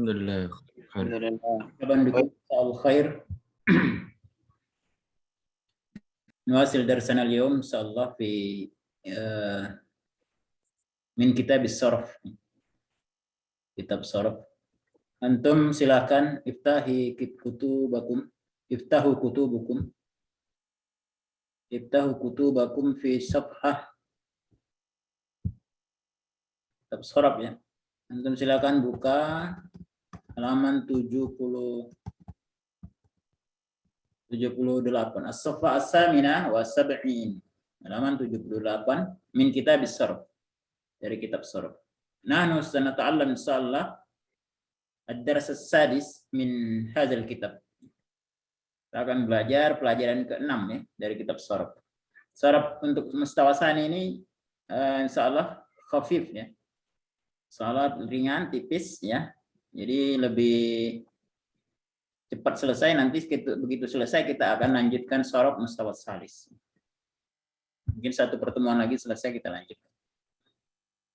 Alhamdulillah. Khair. Alhamdulillah. طبعا بكم مساء الخير. نواصل درسنا اليوم إن شاء الله في من كتاب الصرف. كتاب الصرف. Antum silakan iftahi kutubakum. Iftahu kutubukum. Iftahu kutubakum fi safhah. Kitab Sorab ya. Antum silakan buka halaman 78. As-safha as-samina wa sab'in. Halaman 78 min kitab as-sarf. Dari kitab Sorab. Nahnu sanata'allam insyaallah ad-dars as-sadis min hadzal kitab. Kita akan belajar pelajaran ke-6 ya dari kitab Sorab. Sorab untuk mustawasani ini insyaallah khafif ya. Salat ringan, tipis ya. Jadi lebih cepat selesai. Nanti begitu selesai kita akan lanjutkan sorab mustawat salis. Mungkin satu pertemuan lagi selesai kita lanjutkan.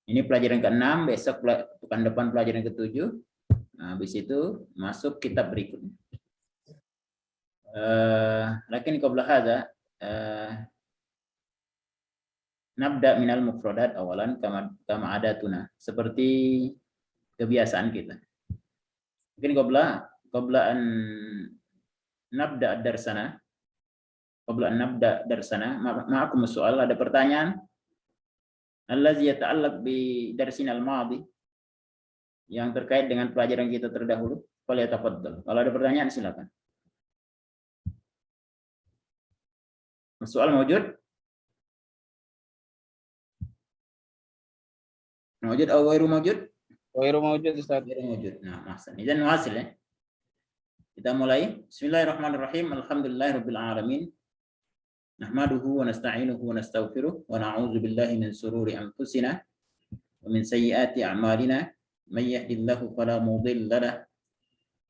Ini pelajaran ke-6, besok pekan depan pelajaran ke-7. Nah, habis itu masuk kitab berikutnya. Lakin qabla hadza nabda minal mufradat awalan kama adatuna, seperti kebiasaan kita. Mungkin qabla an nabda darsana, ma'akum soal, ada pertanyaan allazi yata'allaq bi darsinal madhi, yang terkait dengan pelajaran kita terdahulu. Falyatafaddal. Kalau ada pertanyaan silakan. Soal mawjud? Mawjud atau ghairu mawjud? Ghairu mawjud Ustaz. Ghairu mawjud. Nah, ahsan. Idzan wasil ya. Kita mulai. Bismillahirrahmanirrahim. Alhamdulillahirabbil alamin. Nahmaduhu wa nasta'inuhu wa nastaghfiruh wa na'udzu billahi min shururi anfusina wa min sayyiati a'malina. May yahdihillahu fala mudilla lahu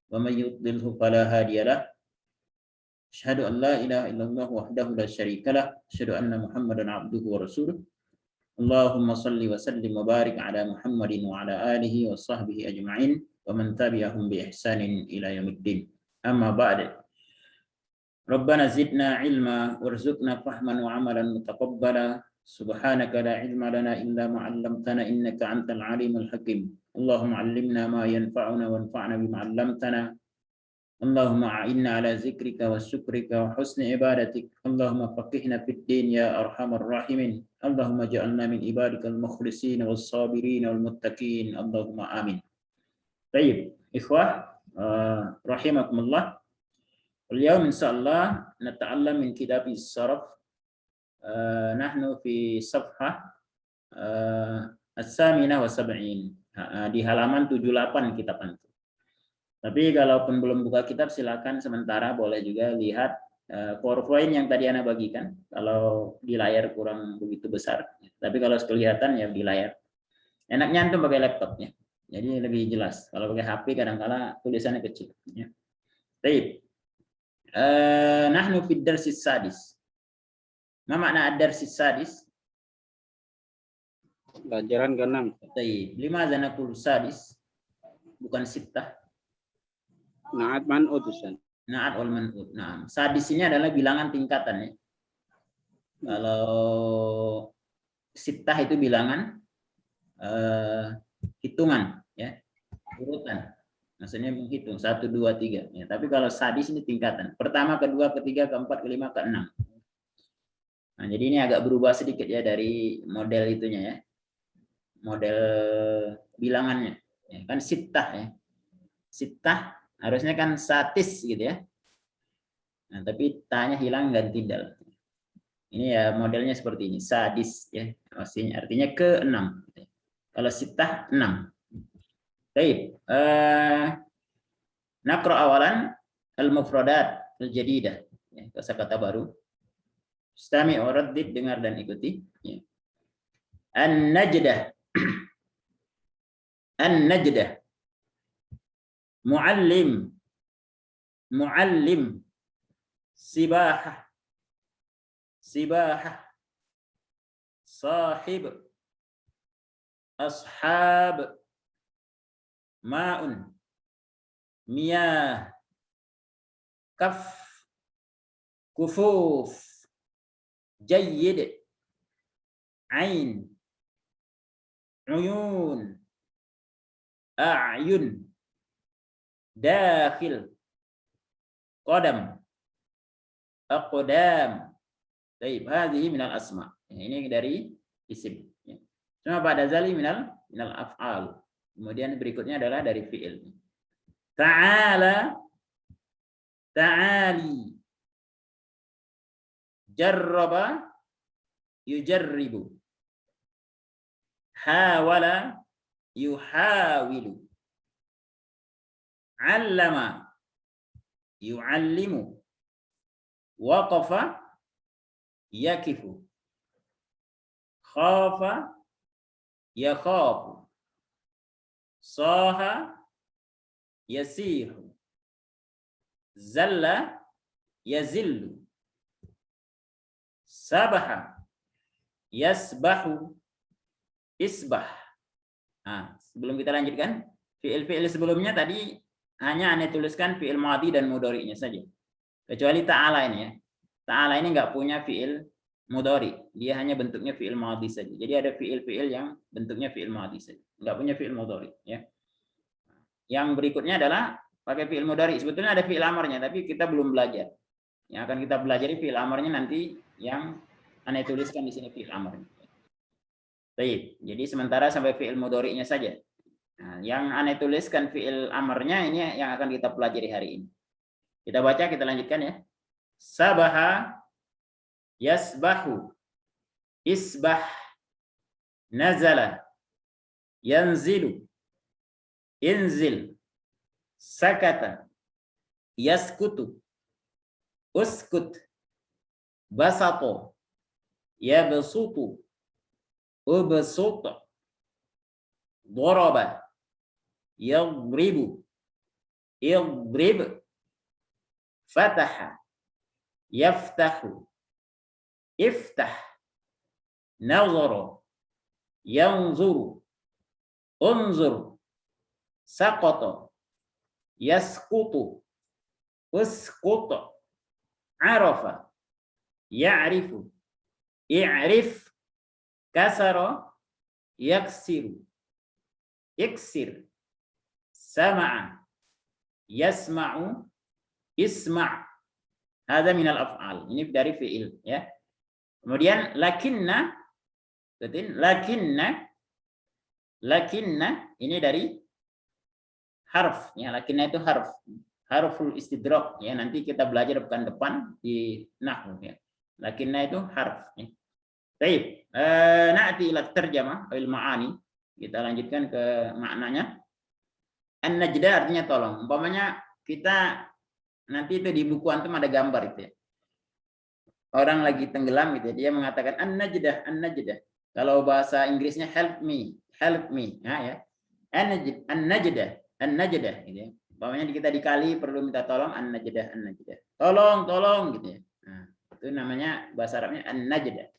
wa may yudlilhu fala hadiya lahu. Asyhadu an la ilaha illallah wahdahu la syarika lah. Asyhadu anna Muhammadan 'abduhu wa rasuluh. Allahumma salli wa sallim wa barik ala Muhammadin wa ala alihi wa sahbihi ajma'in wa man tabi'ahum bi ihsanin ila yaumiddin. Amma ba'd. Rabbana zidna ilma warzuqna fahman wa amalan mutaqabbala. Subhanaka la ilma lana illa ma 'allamtana innaka antal alimul hakim. Allahumma 'allimna ma yanfa'una wanfa'na bima 'allamtana. Allahumma a'inna ala zikrika wa syukrika wa husni ibadatik. Allahumma faqihna fid din ya arhamar rahimin. Allahumma ja'alna min ibadikal mukhlisin was sabirin wal muttaqin. Allahumma amin. Baik, ikhwah rahimakumullah. Al-yawm insyaallah nata'allam min kitab as-sarf. Nahnu fi safhah as-samina wa sab'in. Di halaman 78 kitab antum. Tapi kalaupun belum buka kitab silakan sementara boleh juga lihat PowerPoint yang tadi Anda bagikan. Kalau di layar kurang begitu besar, tapi kalau kelihatan ya di layar. Enaknya antum pakai laptop ya. Jadi lebih jelas. Kalau pakai HP kadang-kala tulisannya kecil ya. Baik. Nahnu fid darsis sadis. Ma makna ad-darsis sadis? Pelajaran ke-6. Baik. Lima zanakul sadis. Bukan sittah. Na'at man'ud Ustaz. Na'at wal man'ud. Nah, sadis ini adalah bilangan tingkatan ya. Kalau sittah itu bilangan hitungan ya. Urutan. Maksudnya menghitung 1 2 3 ya. Tapi kalau sadis ini tingkatan. Pertama, kedua, ketiga, keempat, kelima, keenam. Nah, jadi ini agak berubah sedikit ya dari model itunya ya. Model bilangannya. Ya, kan sittah ya. Sittah harusnya kan satis gitu ya. Nah, tapi tanya hilang ganti dal. Ini ya modelnya seperti ini, sadis ya. Artinya ke-6. Kalau sittah 6. Baik. Naqra awalan al-mufradat al-jadidah. Ya, kosakata baru. Istami' wa raddid, dengar dan ikuti. Ya. An-najdah. An-najdah. Muallim, muallim, sibahah, sibahah, sahib, ashab, ma'un, miyah, kaf, kufuf, jayyid, ain, uyun, a'yun, dakhil, qadam, aqdam. Baik, hadhihi minal asma. Ini dari isim. Cuma pada zali minal af'al. Kemudian berikutnya adalah dari fi'il. Ta'ala, ta'ali, jarraba, yujarribu, hawala, yuhawilu, allama, yu'allimu, waqafa, yakifu, khafa, yakhafu, saha, yasihu, zalla, yazillu, sabaha, yasbahu, isbah. Nah, sebelum kita lanjutkan, fi'il-fi'il sebelumnya tadi hanya Anda tuliskan fi'il madhi dan mudhari'nya saja. Kecuali ta'ala ini ya. Ta'ala ini enggak punya fi'il mudhari, dia hanya bentuknya fi'il madhi saja. Jadi ada fi'il-fi'il yang bentuknya fi'il madhi saja, enggak punya fi'il mudhari ya. Yang berikutnya adalah pakai fi'il mudhari. Sebetulnya ada fi'il amarnya, tapi kita belum belajar. Yang akan kita pelajari fi'il amarnya nanti yang Anda tuliskan di sini fi'il amarnya. Baik, jadi sementara sampai fi'il mudhari'nya saja. Nah, yang Anda tuliskan fi'il amarnya ini yang akan kita pelajari hari ini. Kita baca, kita lanjutkan ya. Sabaha, yasbahu, isbah, nazala, yanzilu, inzil, sakata, yaskutu, uskut, basato, yabsutu, ubsut, daraba, yadribu, idrib, fataha, yaftahu, iftah, nazara, yanzuru, unzur, saqata, yasqutu, uskut, arafa, ya'rifu, i'rif, kasara, yaksiru, iksir, sama'a, yasma'u, isma'. Hadza minal af'al. Ini dari fi'il ya. Kemudian lakinna, lakinna ini dari harf ya. Lakinna itu harful istidrak ya. Nanti kita belajar pekan depan di nahwu ya. Lakinna itu harf ya. Baik, na'ti ila tarjamah al ma'ani. Kita lanjutkan ke maknanya. An-najda artinya tolong. Umpamanya kita nanti itu di buku antum ada gambar itu ya. Orang lagi tenggelam gitu ya, dia mengatakan an-najdah, an-najdah. Kalau bahasa Inggrisnya help me ya. An-najdah, an-najdah gitu ya. Umpamanya kita dikali perlu minta tolong an-najdah, an-najdah. Tolong gitu ya. Nah, itu namanya bahasa Arabnya an-najdah.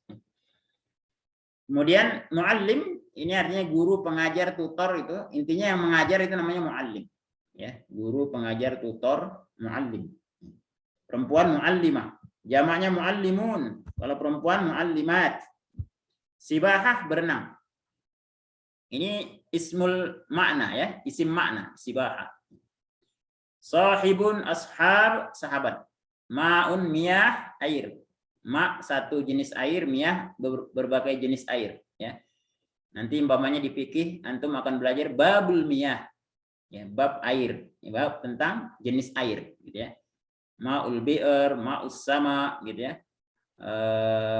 Kemudian muallim ini artinya guru, pengajar, tutor itu. Intinya yang mengajar itu namanya muallim. Ya, guru, pengajar, tutor, muallim. Perempuan muallimah, jamaknya muallimun. Kalau perempuan muallimat. Sibahah berenang. Ini ismul makna ya, isim makna sibahah. Sahibun ashab, sahabat. Ma'un miyah, air. Ma satu jenis air, miyah berbagai jenis air ya. Nanti umpamanya di fikih antum akan belajar babul miyah. Ya, bab air, ya, bab tentang jenis air gitu ya. Ma'ul bi'r, ma'us sama gitu ya.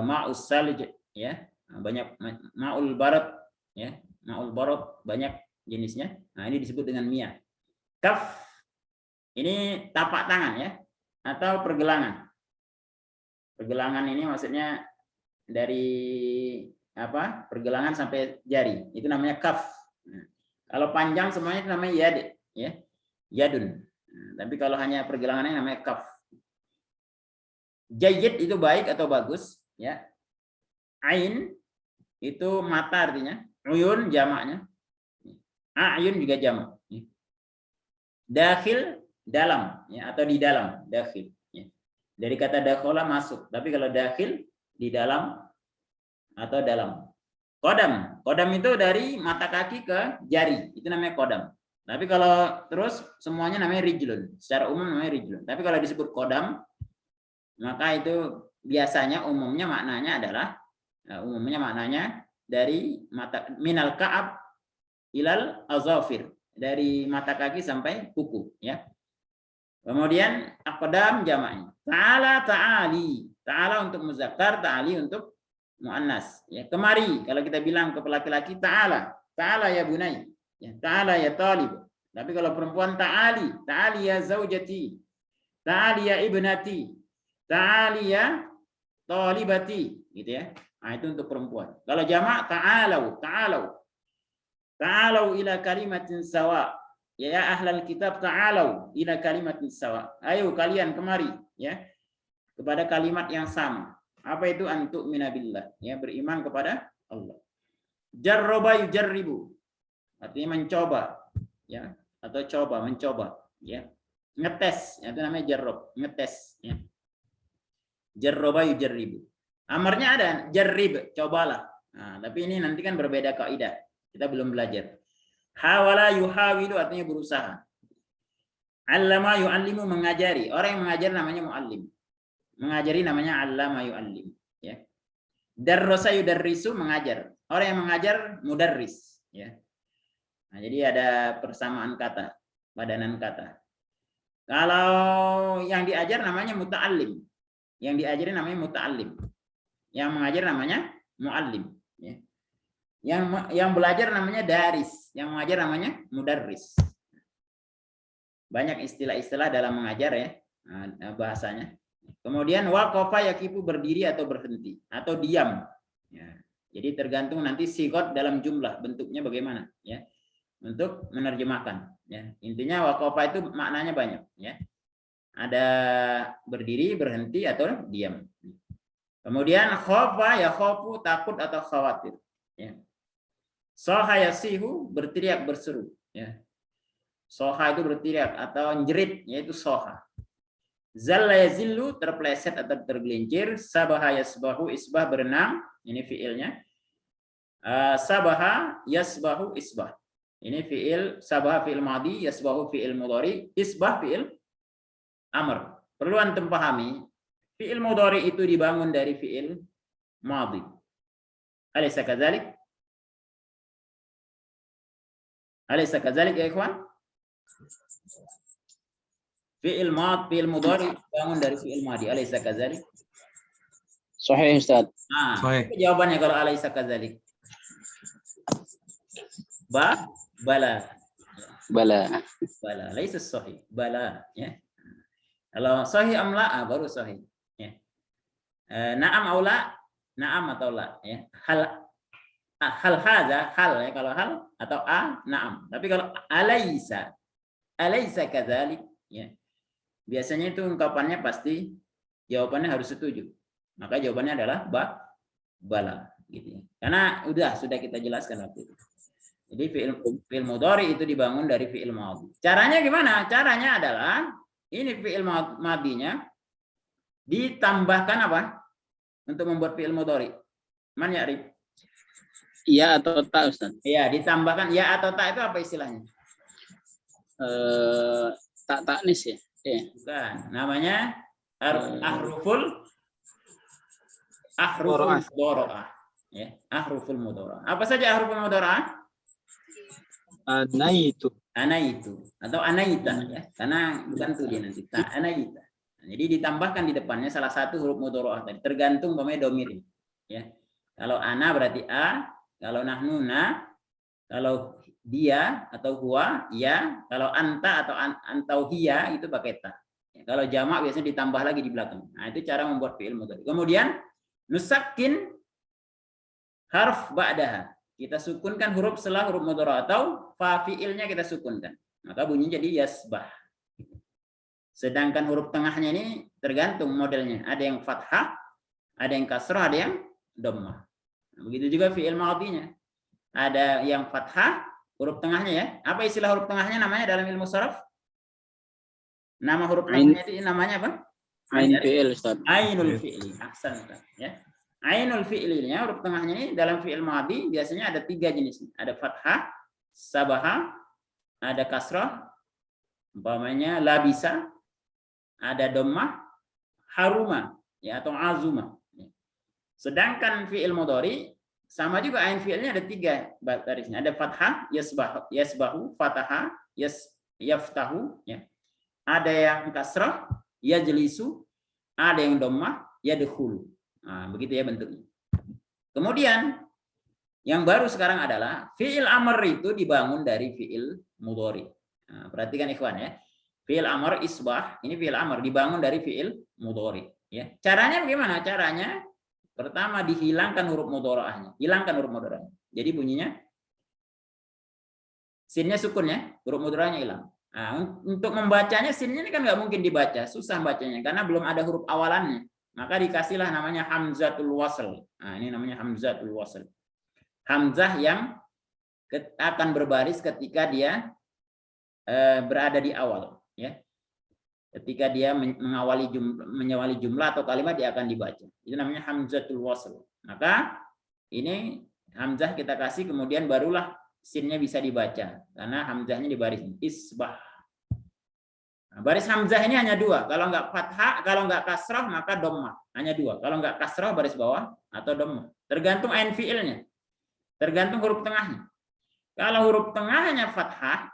Ma'us salj ya. Banyak ma'ul barat ya. Ma'ul barat banyak jenisnya. Nah, ini disebut dengan miyah. Kaf ini tapak tangan ya atau pergelangan. Pergelangan ini maksudnya dari apa? Pergelangan sampai jari. Itu namanya kaf. Nah, kalau panjang semuanya itu namanya yad ya. Yadun. Nah, tapi kalau hanya pergelangannya namanya kaf. Jayyid itu baik atau bagus ya. Ain itu mata artinya. Uyun jamaknya. A'yun juga jamak. Dakhil dalam, ya, atau di dalam, dakhil. Ya. Dari kata dakhala masuk, tapi kalau dakhil di dalam atau dalam. Kodam itu dari mata kaki ke jari, itu namanya kodam. Tapi kalau terus semuanya namanya rijlun, secara umum namanya rijlun. Tapi kalau disebut kodam, maka itu biasanya umumnya maknanya dari mata minal ka'ab ilal azafir, dari mata kaki sampai kuku, ya. Kemudian aqdam jamaknya. Ta'ala ta'ali. Ta'ala untuk muzakkar, ta'ali untuk muannas. Ya, kemari kalau kita bilang ke laki-laki ta'ala, ta'ala ya bunai. Ya, ta'ala ya talib. Tapi kalau perempuan ta'ali, ta'ali ya zaujati. Ta'ali ya ibnati. Ta'ali ya talibati, gitu ya. Nah, itu untuk perempuan. Kalau jamak ta'alau ila kalimatin sawa. Ya ahlal kitab ta'alau ila kalimatin sawa. Ayo kalian kemari, ya, kepada kalimat yang sama. Apa itu? Antuk minabillah, ya, beriman kepada Allah. Jarraba yujarribu, artinya mencoba, ya, atau mencoba, ya. Ngetes, itu namanya jarrob, ngetes, ya. Jarraba yujarribu. Amarnya ada, jarrib, cobalah. Nah, tapi ini nanti kan berbeda kaidah. Kita belum belajar. Hawala yuhawilu artinya berusaha. Allama yu'allimu mengajari. Orang yang mengajar namanya muallim. Mengajari namanya allama yu'allim, ya. Darrasa yudarrisu mengajar. Orang yang mengajar mudarris, ya. Nah, jadi ada persamaan kata, padanan kata. Kalau yang diajar namanya muta'allim. Yang diajari namanya muta'allim. Yang mengajar namanya muallim, ya. Yang belajar namanya daris, yang mengajar namanya mudarris. Banyak istilah-istilah dalam mengajar, ya, bahasanya. Kemudian waqafa yaqifu berdiri atau berhenti atau diam. Ya. Jadi tergantung nanti sigot dalam jumlah bentuknya bagaimana, ya, untuk menerjemahkan. Ya. Intinya waqafa itu maknanya banyak, ya. Ada berdiri, berhenti atau diam. Kemudian khofa ya khofu takut atau khawatir. Ya. Soha yasihu berteriak berseru, ya. Soha itu berteriak atau jerit, yaitu soha. Zalla yazillu terpleset atau tergelincir. Sabaha yasbahu isbah berenang, ini fiilnya. Sabaha yasbahu isbah, ini fiil. Sabaha fiil madi, yasbahu fiil mudhari, isbah fiil amr. Perlu antum pahami, fiil mudhari itu dibangun dari fiil madi. Alaysa kadzalik? Alaysa kadzalik ya ikhwan? Fi'il mudhari bangun dari fi'il madi. Alaysa kadzalik? Sahih Ustaz. Nah, Sahih. jawabannya kalau alaysa kadzalik. Bala. Bala. Laisa sahih. Bala, ya. Kalau sahih amla baru sahih, ya. Na'am au la? Na'am atau la, ya. Hal hadza, hal, ya, kalau hal atau na'am. Tapi kalau alaysa kadzalik, ya. Biasanya itu ungkapannya pasti jawabannya harus setuju. Maka jawabannya adalah bala, gitu ya. Karena sudah kita jelaskan waktu itu. Jadi fi'il mudhari itu dibangun dari fi'il madhi. Caranya gimana? Caranya adalah ini fi'il madhinya ditambahkan apa? Untuk membuat fi'il mudhari. Man ya'rif? Ya atau tak Ustaz? Iya, ditambahkan ya atau tak itu apa istilahnya? Tak taknis, ya. Bukan, namanya ahruful mudharaah. Ya, ahruful mudharaah. Apa saja ahruful mudharaah? Anaitu atau anaita, ya. Karena bukan tuh dia nanti. Anaita. Nah, jadi ditambahkan di depannya salah satu huruf mudharaah tadi, tergantung pemain domir, ya. Kalau ana berarti a, kalau nahnu na, kalau dia atau huwa ya, kalau anta atau antau hiya itu pakai ta. Ya, kalau jamak biasanya ditambah lagi di belakang. Nah, itu cara membuat fi'il mudhari. Kemudian nusakkin harf ba'daha. Kita sukunkan huruf setelah huruf mudhari atau fa fi'ilnya kita sukunkan. Maka bunyinya jadi yasbah. Sedangkan huruf tengahnya ini tergantung modelnya. Ada yang fathah, ada yang kasrah, ada yang dhammah. Nah, begitu juga fi'il madhinya. Ada yang fathah, huruf tengahnya, ya. Apa istilah huruf tengahnya namanya dalam ilmu sharaf? Nama huruf Ain. tengahnya itu namanya apa? Ain fi'il Ustaz. Ainul fi'li. Ahsan, Ustaz, ya. Ainul fi'linya huruf tengahnya ini dalam fi'il madhi biasanya ada 3 jenis. Ada fathah, sabaha, ada kasrah, umpamanya labisa, ada dhammah, haruma, ya, atau azuma. Sedangkan fi'il mudhari sama juga ain fi'ilnya ada 3 barisnya. Ada fathah, yasbahu, fataha, yaftahu, ya. Ada yang kasrah, yajlisu, ada yang dhammah, yadkhulu. Nah, begitu ya bentuknya. Kemudian yang baru sekarang adalah fi'il amr itu dibangun dari fi'il mudhari. Nah, perhatikan ikhwan ya. Fi'il amr isbah, ini fi'il amr dibangun dari fi'il mudhari, ya. Caranya bagaimana? Caranya pertama dihilangkan huruf mudhara'ahnya. Hilangkan huruf mudhara'ahnya. Jadi bunyinya sinnya sukun ya, huruf mudhara'ahnya hilang. Nah, untuk membacanya sinnya ini kan nggak mungkin dibaca, susah bacanya karena belum ada huruf awalannya. Maka dikasihlah namanya hamzatul wasl. Nah, ini namanya hamzatul wasl. Hamzah yang akan berbaris ketika dia berada di awal, ya. Ketika dia menyawali jumlah atau kalimat, dia akan dibaca. Itu namanya hamzatul wasl. Maka ini hamzah kita kasih, kemudian barulah sinnya bisa dibaca karena hamzahnya di baris isbah. Nah, baris hamzah ini hanya 2. Kalau nggak fathah, kalau nggak kasrah maka dhammah. Hanya 2. Kalau nggak kasrah baris bawah atau dhammah. Tergantung ain fi'ilnya. Tergantung huruf tengahnya. Kalau huruf tengahnya fathah,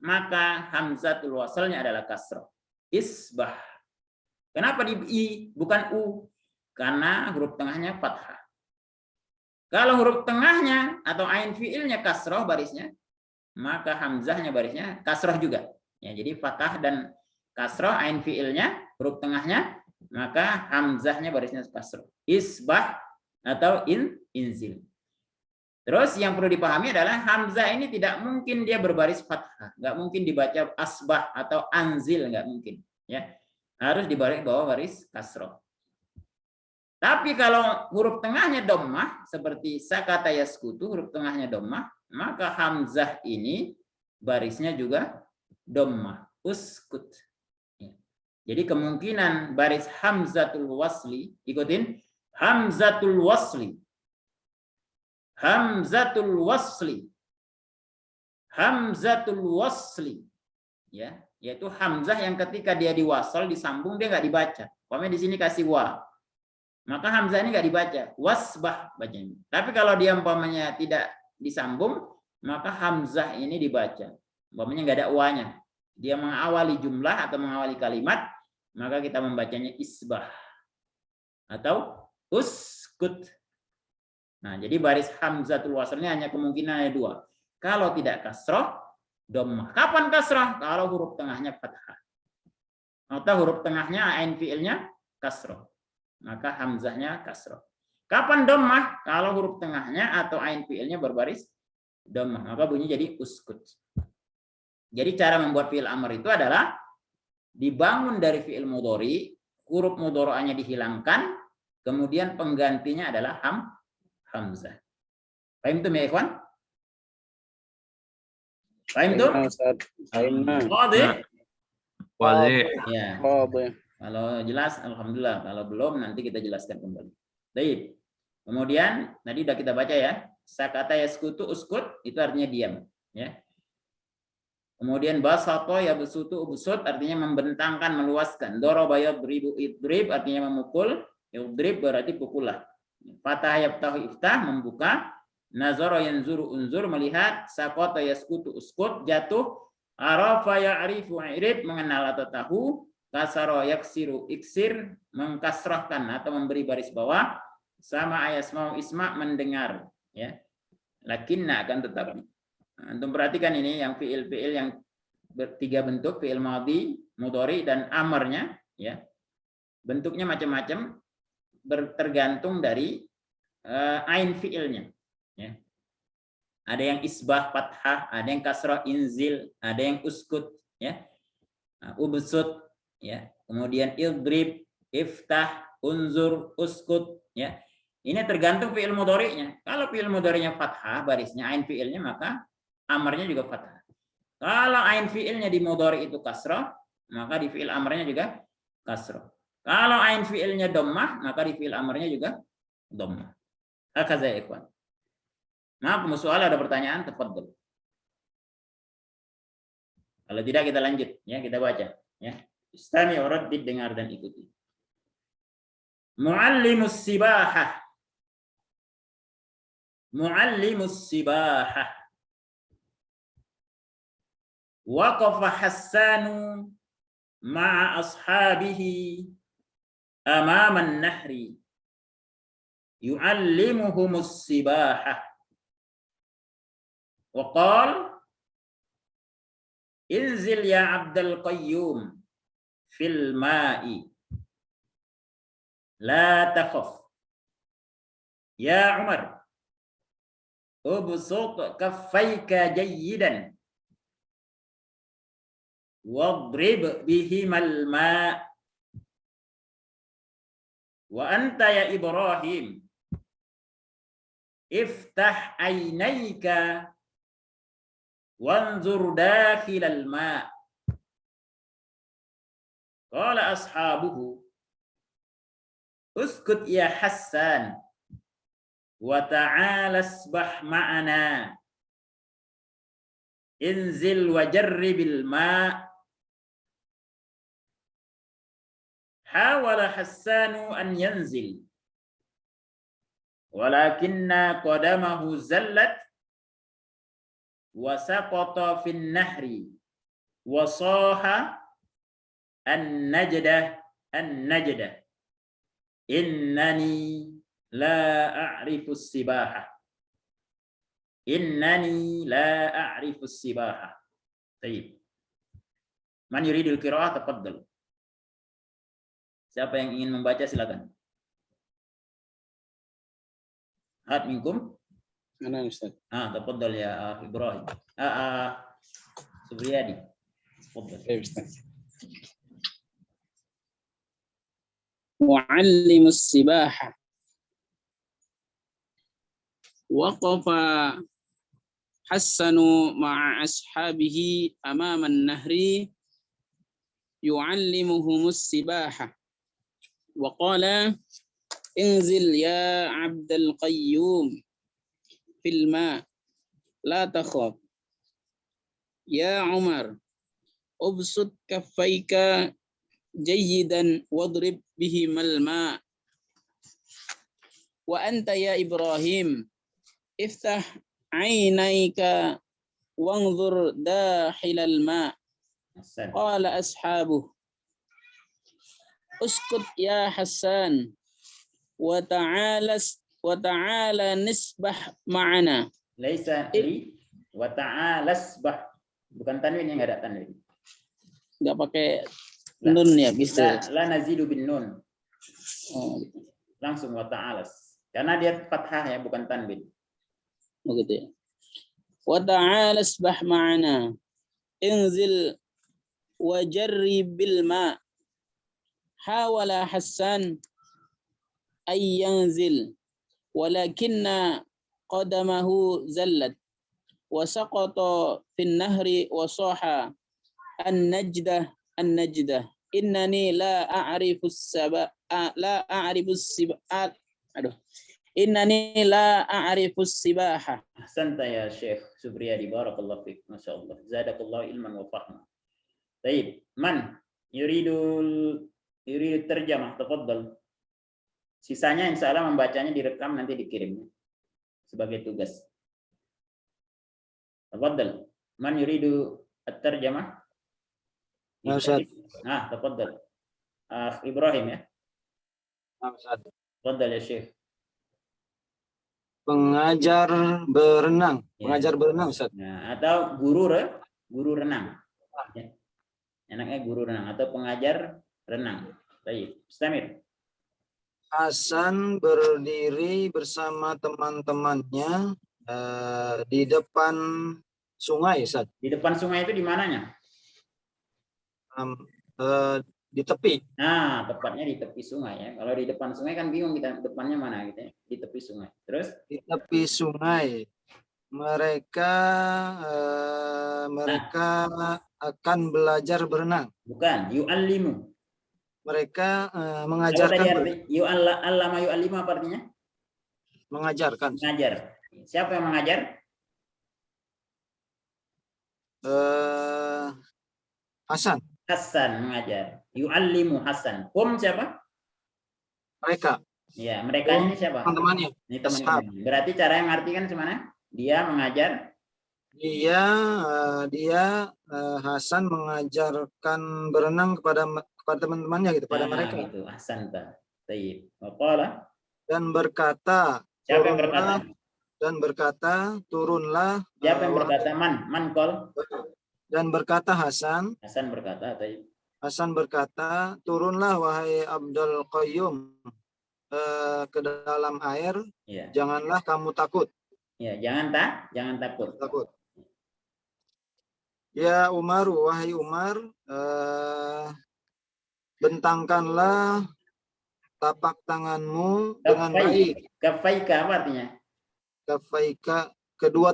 maka hamzatul wasalnya adalah kasrah. Isbah. Kenapa di i bukan u? Karena huruf tengahnya fathah. Kalau huruf tengahnya atau ain fiilnya kasrah barisnya, maka hamzahnya barisnya kasrah juga. Ya, jadi fathah dan kasrah ain fiilnya, huruf tengahnya, maka hamzahnya barisnya kasrah. Isbah atau inzil. Terus yang perlu dipahami adalah hamzah ini tidak mungkin dia berbaris fathah, nggak mungkin dibaca asbah atau anzil, nggak mungkin, ya. Harus dibaris bawah baris kasroh. Tapi kalau huruf tengahnya dhammah seperti sakata yaskutu, huruf tengahnya dhammah, maka hamzah ini barisnya juga dhammah, uskut. Ya. Jadi kemungkinan baris hamzatul wasli, ikutin hamzatul wasli. Hamzatul wasli. Hamzatul wasli. Ya, yaitu hamzah yang ketika dia diwasal disambung dia nggak dibaca. Pokoknya di sini kasih wa. Maka hamzah ini nggak dibaca, wasbah bacanya. Tapi kalau dia umpamanya tidak disambung, maka hamzah ini dibaca. Umpamanya nggak ada wa-nya. Dia mengawali jumlah atau mengawali kalimat, maka kita membacanya isbah atau uskut. Nah, jadi baris hamzatul wasalnya hanya kemungkinan ada 2. Kalau tidak kasroh, dhammah. Kapan kasroh? Kalau huruf tengahnya fathah. Atau huruf tengahnya ain fiilnya kasroh. Maka hamzahnya kasroh. Kapan dhammah? Kalau huruf tengahnya atau ain fiilnya berbaris dhammah. Maka bunyi jadi uskut. Jadi cara membuat fiil amr itu adalah dibangun dari fiil mudhari, huruf mudhara'nya dihilangkan, kemudian penggantinya adalah hamzah. Paham tuh ya ikhwan? Paham tuh? Wazi. Ya. Kalau jelas alhamdulillah, kalau belum nanti kita jelaskan kembali. Baik. Kemudian tadi sudah kita baca ya. Sakata yaskutu uskut itu artinya diam, ya. Kemudian basata yabsutu ubsut artinya membentangkan, meluaskan. Daraba yadribu idrib artinya memukul. Idrib berarti pukullah. Fatah yaftahu iftah membuka. Nazara yanzuru unzur melihat. Sakata yaskutu uskut jatuh. Arafa ya'rifu i'rib mengenal atau tahu. Kasara yaksiru iksir mengkasrahkan atau memberi baris bawah. Sama ayasmau isma mendengar, ya. Lakinna akan tetapi. Antum perhatikan ini yang fiil-fiil yang 3 bentuk, fiil madhi, mudhari dan amarnya, ya. Bentuknya macam-macam tergantung dari ain fiilnya, ya. Ada yang isbah fathah, ada yang kasrah inzil, ada yang uskut, ya. Ubsut, ya. Kemudian idrib, iftah, unzur, uskut, ya. Ini tergantung fiil mudhari'nya. Kalau fiil mudhari'nya fathah barisnya ain fiilnya, maka amarnya juga fathah. Kalau ain fiilnya di mudhari itu kasrah, maka di fi'il amrnya juga kasroh. Kalau ain fi'ilnya dhammah, maka di fi'il amrnya juga dhammah. Hakaza ya ikhwan. Maaf, soal ada pertanyaan, tafadhol. Kalau tidak kita lanjut ya, kita baca ya. Istami uraddid, dengar dan ikuti. Muallimus sibahah. Muallimus sibahah. Waqafa Hassanu ma'a ashabihi amama an-nahri yu'allimuhumus sibahah. Wa qala inzil ya Abdul Qayyum fil ma'i la takhaf ya Umar ubsut kaffayka jayyidan wadrib bihimal ma' wa anta ya Ibrahim iftah aynayka wanzur dakhilal ma'. Qala ashabuhu uskut ya Hassan wa ta'ala asbah ma'ana inzil wa jarribil ma'. Hawala Hassanu an yanzil walakinna qadamahu zallat wa saqata fin nahri wa saha an-najdah innani la a'rifu as-sibaha Baik. Man yuridul qiraah tafadhal. Siapa yang ingin membaca silakan. Had minkum? Ana Ustaz. Tafadhal ya Ibrahim. Subriyadi. Tafadhal. Baik Ustaz. Muallimus sibahah. Waqafa Hassanu ma'a ashabihi amama an-nahri yu'allimuhumus sibahah. Wa qala inzil ya Abdul Qayyum fil ma' la takhaf ya Umar ubsut kaffayka jayyidan wadrib bihimal ma' wa anta ya Ibrahim iftah aynayka wanzur dakhilal ma'. Qala ashabuh uskut ya Hassan wa ta'ala nisbah ma'ana. Laisa li wa ta'ala asbah. Bukan tanwin, yang enggak ada tanwin. Enggak pakai nun ya, bisa. La nazidu bin nun. Oh, Langsung wa ta'alas. Karena dia fathah ya, bukan tanwin. begitu ya. Wa ta'ala asbah ma'ana. Inzil wa jarri bil ma'. Hawala Hassan ay yanzil walakinna qadamahu zallat wa saqata fin nahri wa saha an-najdah innani la a'rifu sibaha. Ahsanta ya Syekh Subriyadi, barakallahu fiik, masyaallah, zadakallahu ilman wa fahma. Baik, man yuridu terjemah, tafadhal. Sisanya insya Allah membacanya direkam, nanti dikirim sebagai tugas. Tafadhal. Man yuridu at-tarjamah? Tafadhal. Ibrahim ya. Tafadhal ya Syekh. Pengajar berenang, Ustaz. Nah, atau guru renang. Ya. Enaknya guru renang atau pengajar renang. Baik, Mustamir. Hasan berdiri bersama teman-temannya di depan sungai, Ustaz. Di depan sungai itu di mananya? Di tepi. Nah, tepatnya di tepi sungai ya. Kalau di depan sungai kan bingung kita depannya mana gitu ya. Di tepi sungai. Terus? Di tepi sungai. mereka akan belajar berenang. Bukan, yu'allimu. Mereka Kalau mengajarkan tadi arti yu'allama yu'allimu apa artinya? mengajarkan. Mengajar. Siapa yang mengajar? Hasan, Hasan mengajar. Yu'allimu Hasan. Hum siapa? mereka. Ya, mereka ini siapa? Teman-temannya. Ini Ashab. teman-teman. Berarti cara yang artikan gimana? Dia mengajar. Dia Hasan mengajarkan berenang kepada teman-temannya gitu, pada mereka. Gitu. Hasan ta. Tayyib. Waqala. Dan berkata, Siapa yang berkata? turunlah. Siapa yang berkata? Man qol. Dan berkata Hasan berkata, tayyib. Hasan berkata, turunlah wahai Abdul Qayyum ke dalam air, Ya. janganlah kamu takut. Ya, jangan takut. Ya Umar, wahai Umar, bentangkanlah tapak tanganmu dengan baik. Kafaika apa artinya? Kafaika, kedua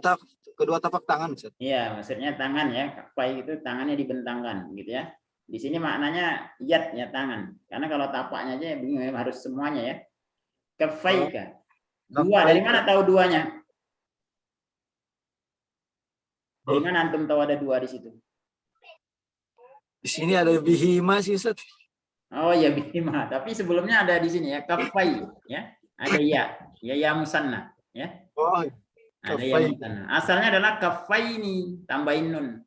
tapak tangan. Iya, maksudnya tangan ya. Kafai itu tangannya dibentangkan, gitu ya. Di sini maknanya yad ya, tangan. Karena kalau tapaknya aja bingung ya, harus semuanya ya. Kafaika. Dua, dari mana tahu duanya? Dari mana antum tahu ada dua di situ? Di sini ada bihima sih, Ustaz. Oh ya, bihima. Tapi sebelumnya ada di sini ya, kafai ya. Ada ya musanna ya. Oh, ada ya musanna. Asalnya adalah kafaini, tambahin nun.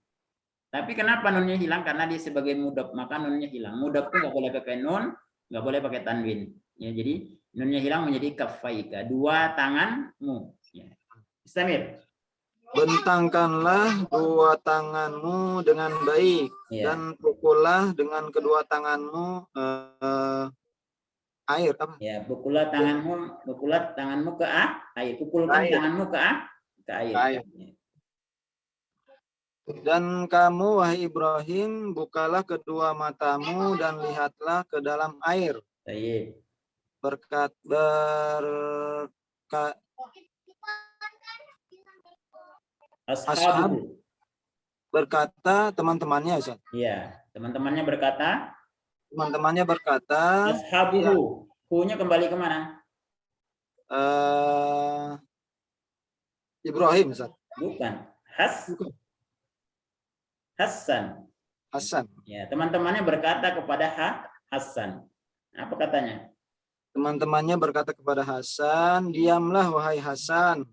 Tapi kenapa nunnya hilang? Karena dia sebagai mudhaf, maka nunnya hilang. Mudhaf itu nggak boleh pakai nun, nggak boleh pakai tanwin. Ya, jadi nunnya hilang menjadi kafaika, dua tanganmu. Ya. Istamir. bentangkanlah dua tanganmu dengan baik, dan pukullah dengan kedua tanganmu air. Apa? Ya, pukullah tanganmu ke air. Pukulkan tanganmu ke air. Dan kamu wahai Ibrahim, bukalah kedua matamu dan lihatlah ke dalam air. Baik. Ashab berkata teman-temannya, Ustaz. Iya, teman-temannya berkata. Ashabuhu. Hu-nya kembali kemana? Ibrahim, Ustaz. Bukan. Hasan. Ya, teman-temannya berkata kepada Hasan. Apa katanya? Teman-temannya berkata kepada Hasan, diamlah wahai Hasan.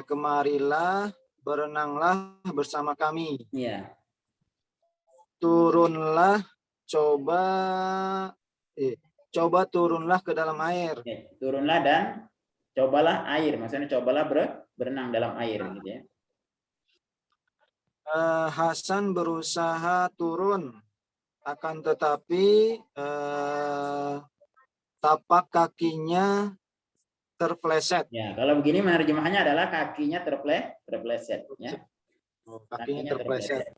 Kemarilah, berenanglah bersama kami. Ya. Turunlah, coba turunlah ke dalam air. Ya, turunlah dan cobalah air. Maksudnya cobalah berenang dalam air gitu ya. Hasan berusaha turun, akan tetapi tapak kakinya terpleset. Ya, kalau begini menerjemahnya adalah kakinya terpleset ya. Kakinya terpleset.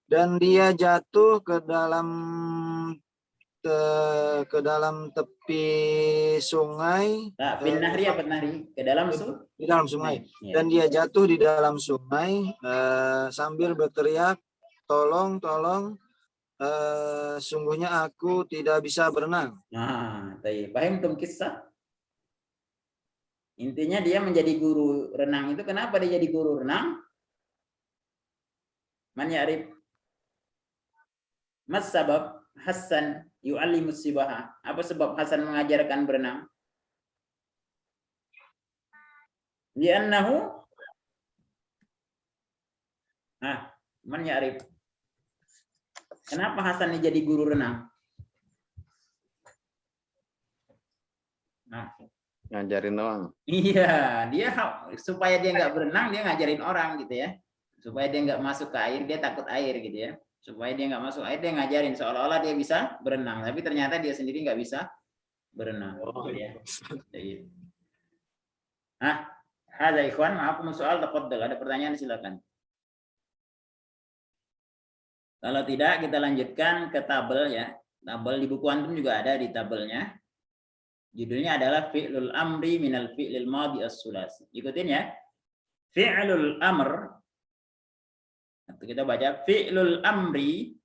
Dan dia jatuh ke dalam tepi sungai. Nahri apa nahri? Ke dalam di dalam sungai. Dan dia jatuh di dalam sungai sambil berteriak, tolong, sungguhnya aku tidak bisa berenang. Nah, paham tuh kisah? Intinya dia menjadi guru renang itu, kenapa dia jadi guru renang? Man ya'rif? Mas sabab Hasan yu'allimus sibaha? Apa sebab Hasan mengajarkan berenang? Li'annahu man ya'rif? Kenapa Hasan ini jadi guru renang? Ngajarin doang. Iya, dia supaya dia nggak berenang, dia ngajarin orang gitu ya. Supaya dia nggak masuk ke air, dia takut air gitu ya. Supaya dia nggak masuk air, dia ngajarin seolah-olah dia bisa berenang, tapi ternyata dia sendiri nggak bisa berenang. Ya. Ada ikhwan, maaf soal tafadhal, ada pertanyaan silakan. Kalau tidak kita lanjutkan ke tabel ya. Tabel di buku antum juga ada di tabelnya. Judulnya adalah fi'lul amri minal fi'lil madhi as-sulasi. Ikutin ya. Fi'lul amr. Nanti kita baca fi'lul amri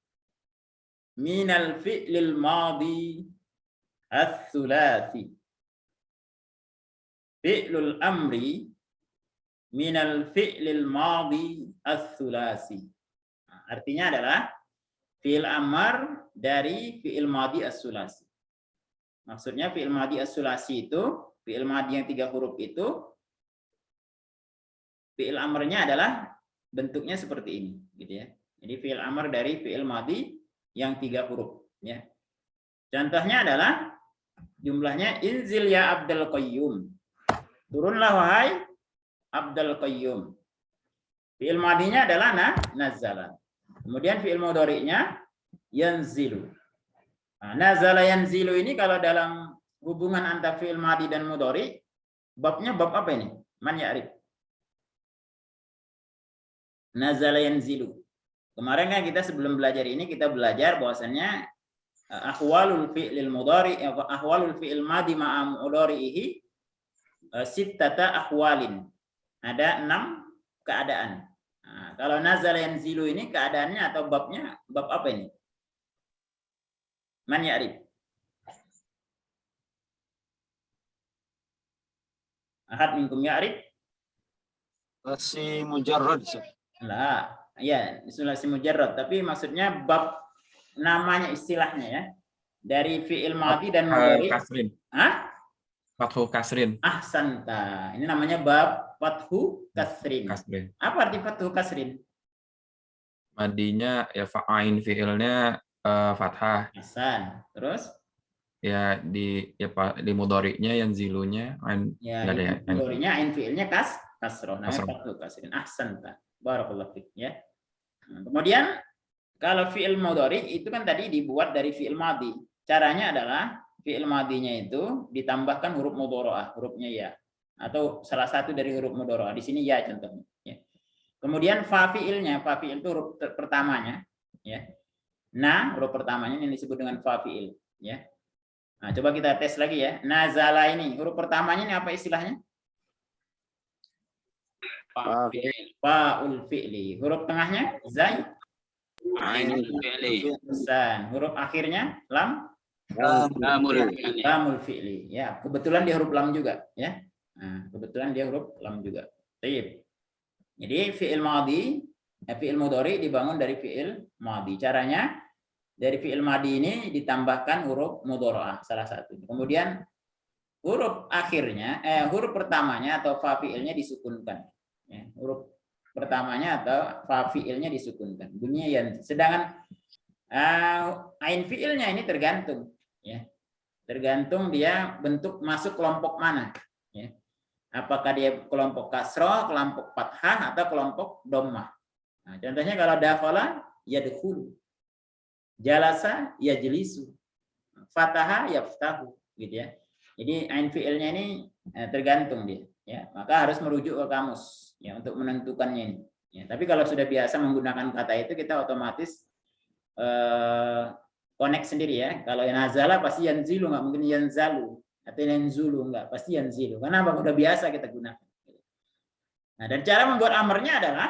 minal fi'lil madhi as-sulasi. Fi'lul amri minal fi'lil madhi as-sulasi. Artinya adalah fi'il amar dari fi'il madhi as-sulasi. Maksudnya fi'il madhi as-sulasi itu, fi'il madhi yang 3 huruf itu, fi'il amarnya adalah bentuknya seperti ini, gitu ya. Jadi fi'il amar dari fi'il madhi yang 3 huruf, ya. Contohnya adalah jumlahnya inzil ya Abdul Qayyum. Turunlah wahai Abdul Qayyum. Fi'il madhinya adalah nazala. Kemudian fi'il mudhari'nya yanzilu. Nah, nazala yanzilu ini kalau dalam hubungan antara fi'il madhi dan mudhari, babnya bab apa ini? Man ya'rif. Nazala yanzilu. Kemarin kan kita sebelum belajar ini kita belajar bahwasannya ahwalul fi'lil mudhari, ahwalul fi'il madhi ma'a mudhari'ihi sittata ahwalin. Ada 6 keadaan. Nah, kalau nazala yanzilu ini keadaannya atau babnya bab apa ini? Man ya'rif. Ahad minkum ya'rif? Sulasi mujarrad. Lah, ya, sulasi mujarrad, tapi maksudnya bab namanya istilahnya ya. Dari fi'il madhi dan mudhari. Kasrin. Hah? Fathu kasrin. Ahsanta. Ini namanya bab fathu kasrin. Kasrin. Apa arti fathu kasrin? Madinya ya fa'ain fi'ilnya fathah. Ahsan. Terus? Ya di mudhari'nya yang zilunya ain Ya, enggak ada ya. mudhari'nya ain fi'ilnya kasroh. Namanya Kasroh. fathu kasrin. Ahsanta. Barakallahu fik ya. Nah, kemudian kalau fi'il mudhari itu kan tadi dibuat dari fi'il madhi. Caranya adalah fi'il madhinya itu ditambahkan huruf mudhari'ah, hurufnya ya. Atau salah satu dari huruf mudhari'ah. Di sini ya contohnya, ya. Kemudian fa fi'ilnya, fa fi'il itu huruf pertamanya, ya. Nah, huruf pertamanya ini disebut dengan fa fi'il, ya. Nah, coba kita tes lagi ya. Nazala ini huruf pertamanya ini apa istilahnya? Fa'ul fi'li. Huruf tengahnya zai. Ainul fi'li. San. Huruf akhirnya lam. Lamul fi'li. Ya, kebetulan dia huruf lam juga, ya. Nah, kebetulan dia huruf lam juga. Baik. Jadi fi'il madhi, fi'il mudhari dibangun dari fi'il madhi. Caranya dari fi'il madhi ini ditambahkan huruf mudhari'ah salah satu. Kemudian huruf akhirnya, huruf pertamanya atau fa fi'ilnya disukunkan. Ya, huruf pertamanya atau fa fi'ilnya disukunkan. Bunyinya yang sedangkan ain fi'ilnya ini tergantung, ya. Tergantung dia bentuk masuk kelompok mana, ya. Apakah dia kelompok kasroh, kelompok fathah atau kelompok dhammah. Nah, contohnya kalau dakhala yadkhulu. Jalasa yajlisu. Fataha yaftahu, gitu ya. Jadi ain fi'ilnya ini tergantung dia, ya. Maka harus merujuk ke kamus, ya, untuk menentukannya ini. Ya, tapi kalau sudah biasa menggunakan kata itu kita otomatis connect sendiri ya. Kalau nazala pasti yanzilu, nggak mungkin yanzalu atau yanzulu, nggak, pasti yanzilu. Karena apa? Udah biasa kita gunakan. Nah, dan cara membuat amarnya adalah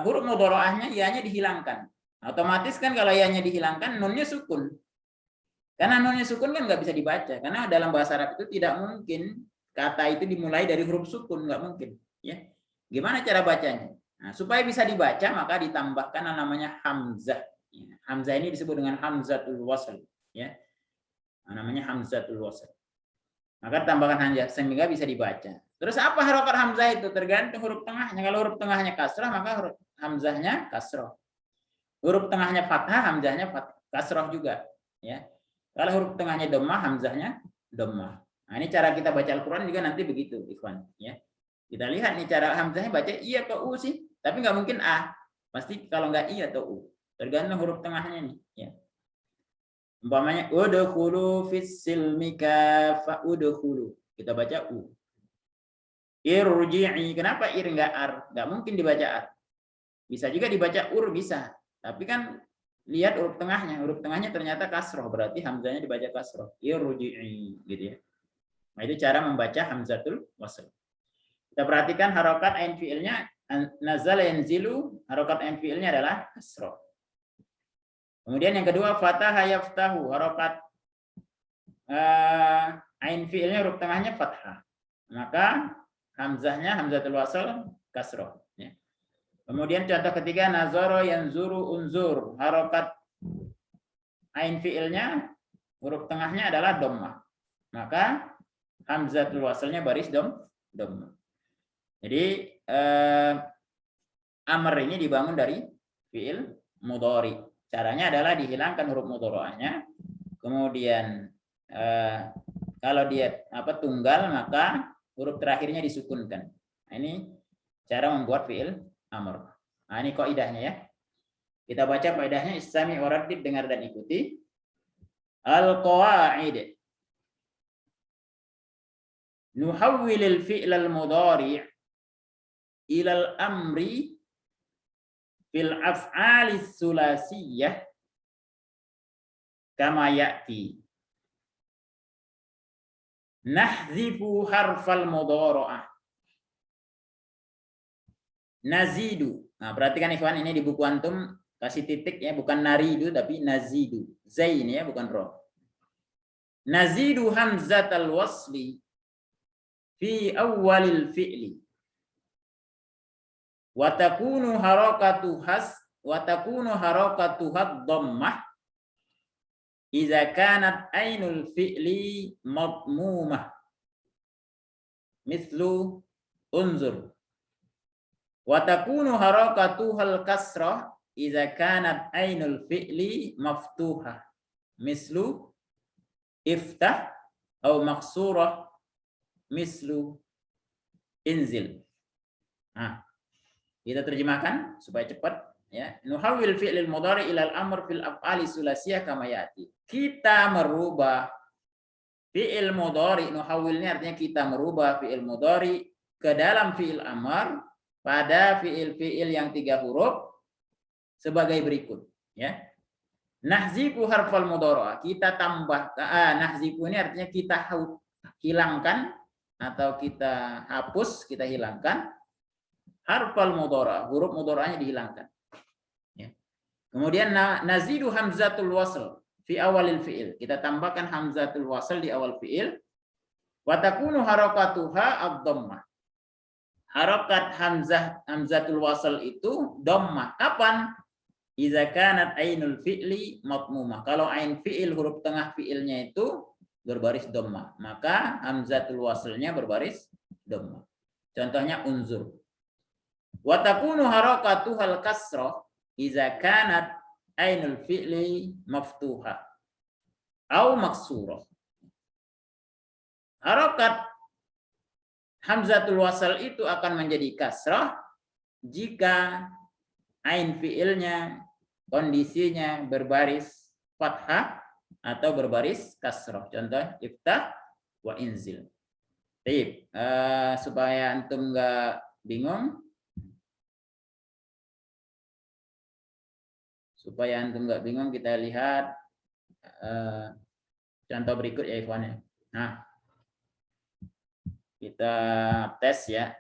huruf mudhari'ahnya ianya dihilangkan. Otomatis kan kalau ianya dihilangkan nunnya sukun. Karena nunnya sukun kan nggak bisa dibaca. Karena dalam bahasa Arab itu tidak mungkin kata itu dimulai dari huruf sukun, nggak mungkin. Ya, gimana cara bacanya? Nah, supaya bisa dibaca maka ditambahkan namanya hamzah. Ya, hamzah ini disebut dengan hamzatul wasl. Ya, nah, namanya hamzatul wasl. Maka tambahkan hamzah sehingga bisa dibaca. Terus apa harokat hamzah itu? Tergantung huruf tengahnya. Kalau huruf tengahnya kasrah maka huruf hamzahnya kasrah. Huruf tengahnya fathah, hamzahnya kasrah juga. Ya. Kalau huruf tengahnya dhammah, hamzahnya dhammah. Nah, ini cara kita baca Al-Quran juga nanti begitu, ikhwan. Ya. Kita lihat nih cara hamzahnya baca i atau u sih, tapi nggak mungkin a. Pasti kalau nggak i atau u. Tergantung huruf tengahnya nih. Ya. Umpamanya udkhulu fis silmi kafa, udkhulu. Kita baca u. Irji'i. Kenapa ir nggak ar? Nggak mungkin dibaca ar. Bisa juga dibaca ur, bisa. Tapi kan lihat huruf tengahnya. Huruf tengahnya ternyata kasroh, berarti hamzahnya dibaca kasroh. Irji'i gitu ya. Nah, itu cara membaca hamzatul wasl. Kita perhatikan harokat ain fi'ilnya, nazala yanzilu, harokat ain fi'ilnya adalah kasroh. Kemudian yang kedua, fataha yaftahu, harokat ain fi'ilnya huruf tengahnya fathah. Maka hamzahnya hamzatul wasl kasroh. Ya. Kemudian contoh ketiga, nazara yanzuru unzur, harokat ain fi'ilnya huruf tengahnya adalah dhammah. Maka hamzatul waslnya baris dhammah. Jadi amr ini dibangun dari fi'il mudhari. Caranya adalah dihilangkan huruf mudhari'nya. Kemudian kalau dia tunggal, maka huruf terakhirnya disukunkan. Nah, ini cara membuat fi'il amr. Nah, ini kaidahnya ya. Kita baca kaidahnya, istami' wa raddid, dengar dan ikuti. Al-qawaid. Nuhawwilil fi'lal mudhari' ilal amri fil af'alis sulasiyah kama ya'ti. Nahzifu harfal mudhara'ah. Nazidu. Nah, perhatikan ikhwan, ini di buku antum kasih titik ya, bukan naridu tapi nazidu. Zain ya, bukan ro. Nazidu hamzatal wasli fi awwalil fi'li. Wa takunu harakatuha dhammah idza kanat ainul fi'li madmumah mithlu unzur. Wa takunu harakatuhal kasrah idza kanat ainul fi'li maftuhah mislu iftah atau maksurah mislu inzil. Nah, kita terjemahkan supaya cepat ya. Nuhawwil fi'lil mudhari ilal amr fil af'ali sulasiyah kama ya'ti. Kita merubah fi'il mudhari, nuhawwilnya artinya kita merubah fi'il mudhari ke dalam fi'il amr pada fi'il-fi'il yang 3 huruf sebagai berikut ya. Nahzifu harfal mudhari'ah, kita tambah nahzifu ini artinya kita hilangkan atau kita hapus, kita hilangkan harfal mudhari'ah, huruf mudhari'ahnya dihilangkan. Ya. Kemudian nazidu hamzatul wasl fi awalil fi'il. Kita tambahkan hamzatul wasl di awal fi'il. Wa takunu harakatuha ad-dhammah. Harakat hamzatul wasl itu dhammah. Kapan? Idza kanat ainul fi'li madmumah. Kalau ain fi'il, huruf tengah fi'ilnya itu berbaris dhammah, maka hamzatul waslnya berbaris dhammah. Contohnya unzur. Wa takunu harakatuhal kasrah idza kanat ainul fi'li maftuha au maksura. Harakat hamzatul wasl itu akan menjadi kasrah jika ain fi'ilnya kondisinya berbaris fathah atau berbaris kasrah. Contoh iftah wa inzil. Baik, supaya antum enggak bingung, kita lihat contoh berikut ya ikhwan ya. Nah, kita tes ya.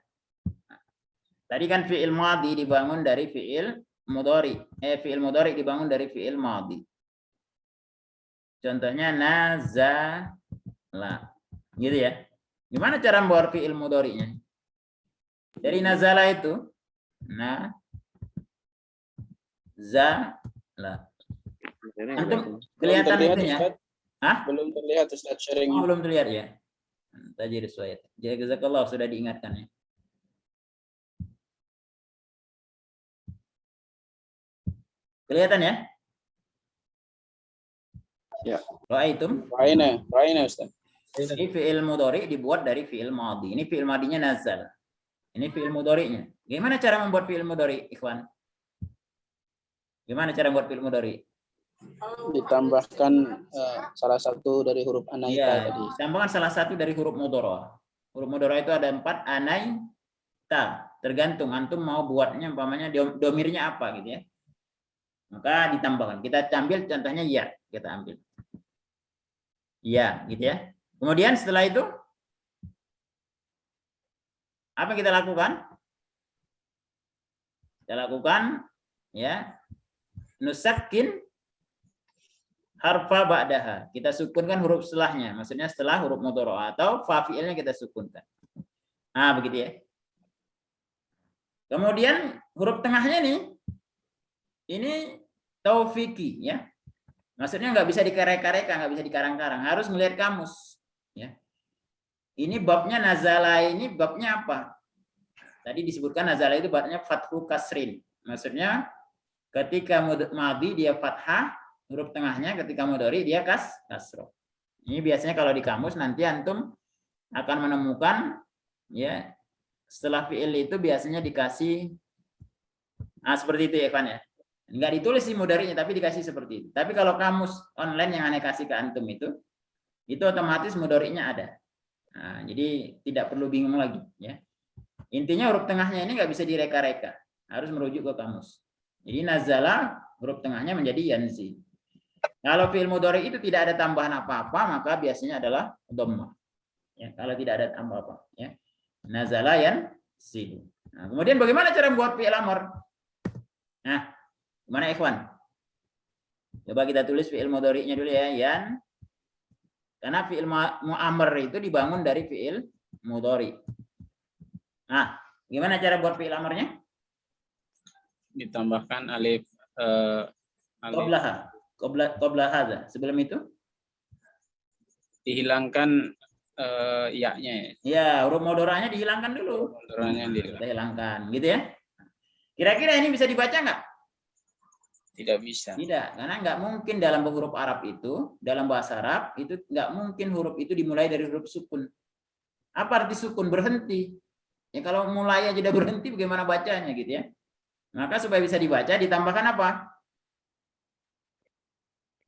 Tadi kan fi'il madhi dibangun dari fi'il mudhari. Fi'il mudhari dibangun dari fi'il madhi. Contohnya nazala. Gitu ya. Gimana cara membuat fi'il mudhari'nya? Dari nazala itu nazala. Antum kelihatan itunya? Hah? Belum terlihat Ustaz sharing. Oh, belum terlihat ya. Tajir suayat. Jazakallah, sudah diingatkan ya. Kelihatan ya? Ya. Ra'aitum? Ra'ina Ustaz. Ini fi'il mudhari dibuat dari fi'il madhi. Ini fi'il madhinya nazal. Ini fi'il mudhari'nya. Gimana cara membuat fi'il mudhari, ikhwan? Gimana cara membuat fi'il mudhari? Ditambahkan salah satu dari huruf anaita tadi. Tambahkan salah satu dari huruf mudhara. Huruf mudhara itu ada 4, anaita. Tergantung antum mau buatnya umpamanya domirnya apa gitu ya. maka ditambahkan. Kita ambil contohnya ya, kita ambil. Ya, gitu ya. Kemudian setelah itu apa yang kita lakukan? Kita lakukan ya nusakin harfa ba'daha. Kita sukunkan huruf setelahnya, maksudnya setelah huruf mudhari' atau fa fi'ilnya kita sukunkan. Nah, begitu ya. Kemudian huruf tengahnya nih, ini taufiki ya. Maksudnya nggak bisa dikarek-karek, nggak bisa dikarang-karang, harus melihat kamus. Ya. Ini babnya nazala, ini babnya apa? Tadi disebutkan nazala itu babnya fathu kasrin. Maksudnya ketika madhi dia fathah, huruf tengahnya, ketika mudhari dia kasroh. Ini biasanya kalau di kamus nanti antum akan menemukan ya setelah fi'il itu biasanya dikasih seperti itu ya Ikhwan ya. Enggak ditulis di mudhari'nya tapi dikasih seperti itu. Tapi kalau kamus online yang aneh kasih ke antum itu otomatis mudhari'nya ada. Nah, jadi tidak perlu bingung lagi ya. Intinya huruf tengahnya ini nggak bisa direka-reka, harus merujuk ke kamus. Jadi nazala huruf tengahnya menjadi yanzi. Kalau fi'il mudhari itu tidak ada tambahan apa-apa, maka biasanya adalah dhammah. Ya, kalau tidak ada tambah apa ya. Nazala yanzilu. Nah, kemudian bagaimana cara membuat fi'il amr? Nah, gimana ikhwan? Coba kita tulis fi'il mudhari'nya dulu ya, yan. Karena fi'il mu'amr itu dibangun dari fi'il mudhari'. Nah, gimana cara buat fi'il amrnya? Ditambahkan alif Qabla hadza. Sebelum itu dihilangkan ya-nya ya. Ya, huruf mudhari'nya dihilangkan dulu. Mudhari'nya Kita hilangkan, gitu ya. Kira-kira ini bisa dibaca nggak? tidak bisa. Tidak, karena nggak mungkin dalam huruf Arab itu, dalam bahasa Arab itu nggak mungkin huruf itu dimulai dari huruf sukun. Apa arti sukun? Berhenti. Ya kalau mulai aja udah berhenti, bagaimana bacanya gitu ya? Maka supaya bisa dibaca, ditambahkan apa?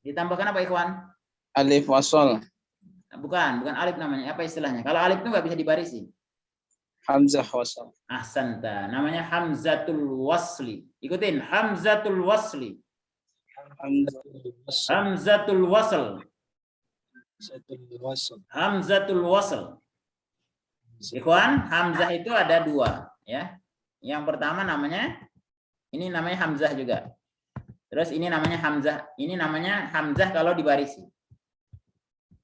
Ditambahkan apa, ikhwan? Alif wasol. Bukan alif namanya. Apa istilahnya? Kalau alif itu nggak bisa dibarisi. Hamzah wasol. Ahsanta. Namanya hamzatul wasli. Ikutin, hamzatul wasli. Hamzatul wasl. Hamzatul wasl. Ikhwan, hamzah itu ada dua, ya. Yang pertama namanya, ini namanya hamzah juga. Terus ini namanya hamzah. Ini namanya hamzah kalau dibarisi.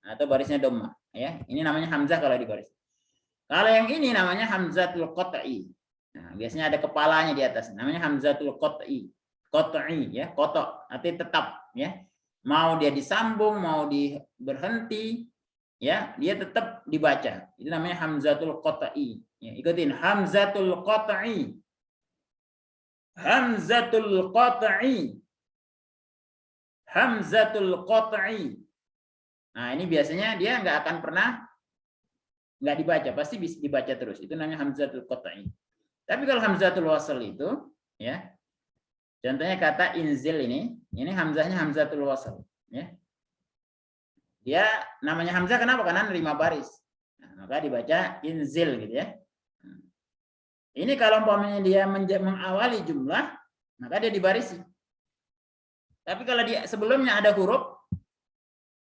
Atau barisnya dhammah, ya. Ini namanya hamzah kalau dibarisi. Kalau yang ini namanya hamzatul qat'i. Nah, biasanya ada kepalanya di atas. Namanya hamzatul qat'i. Qat'i ya, kotok, artinya tetap ya. Mau dia disambung, mau berhenti, ya, dia tetap dibaca. Itu namanya hamzatul qat'i. Ya, ikutin hamzatul qat'i. Hamzatul qat'i. Hamzatul qat'i. Nah, ini biasanya dia nggak akan pernah nggak dibaca, pasti bisa dibaca terus. Itu namanya hamzatul qat'i. Tapi kalau hamzatul wasl itu, ya, contohnya kata inzil ini hamzahnya hamzatul wasl, ya. Dia namanya hamzah kenapa? Karena nerima baris. Nah, maka dibaca inzil gitu ya. Ini kalau umpamanya dia mengawali jumlah, maka dia dibarisi. Tapi kalau dia sebelumnya ada huruf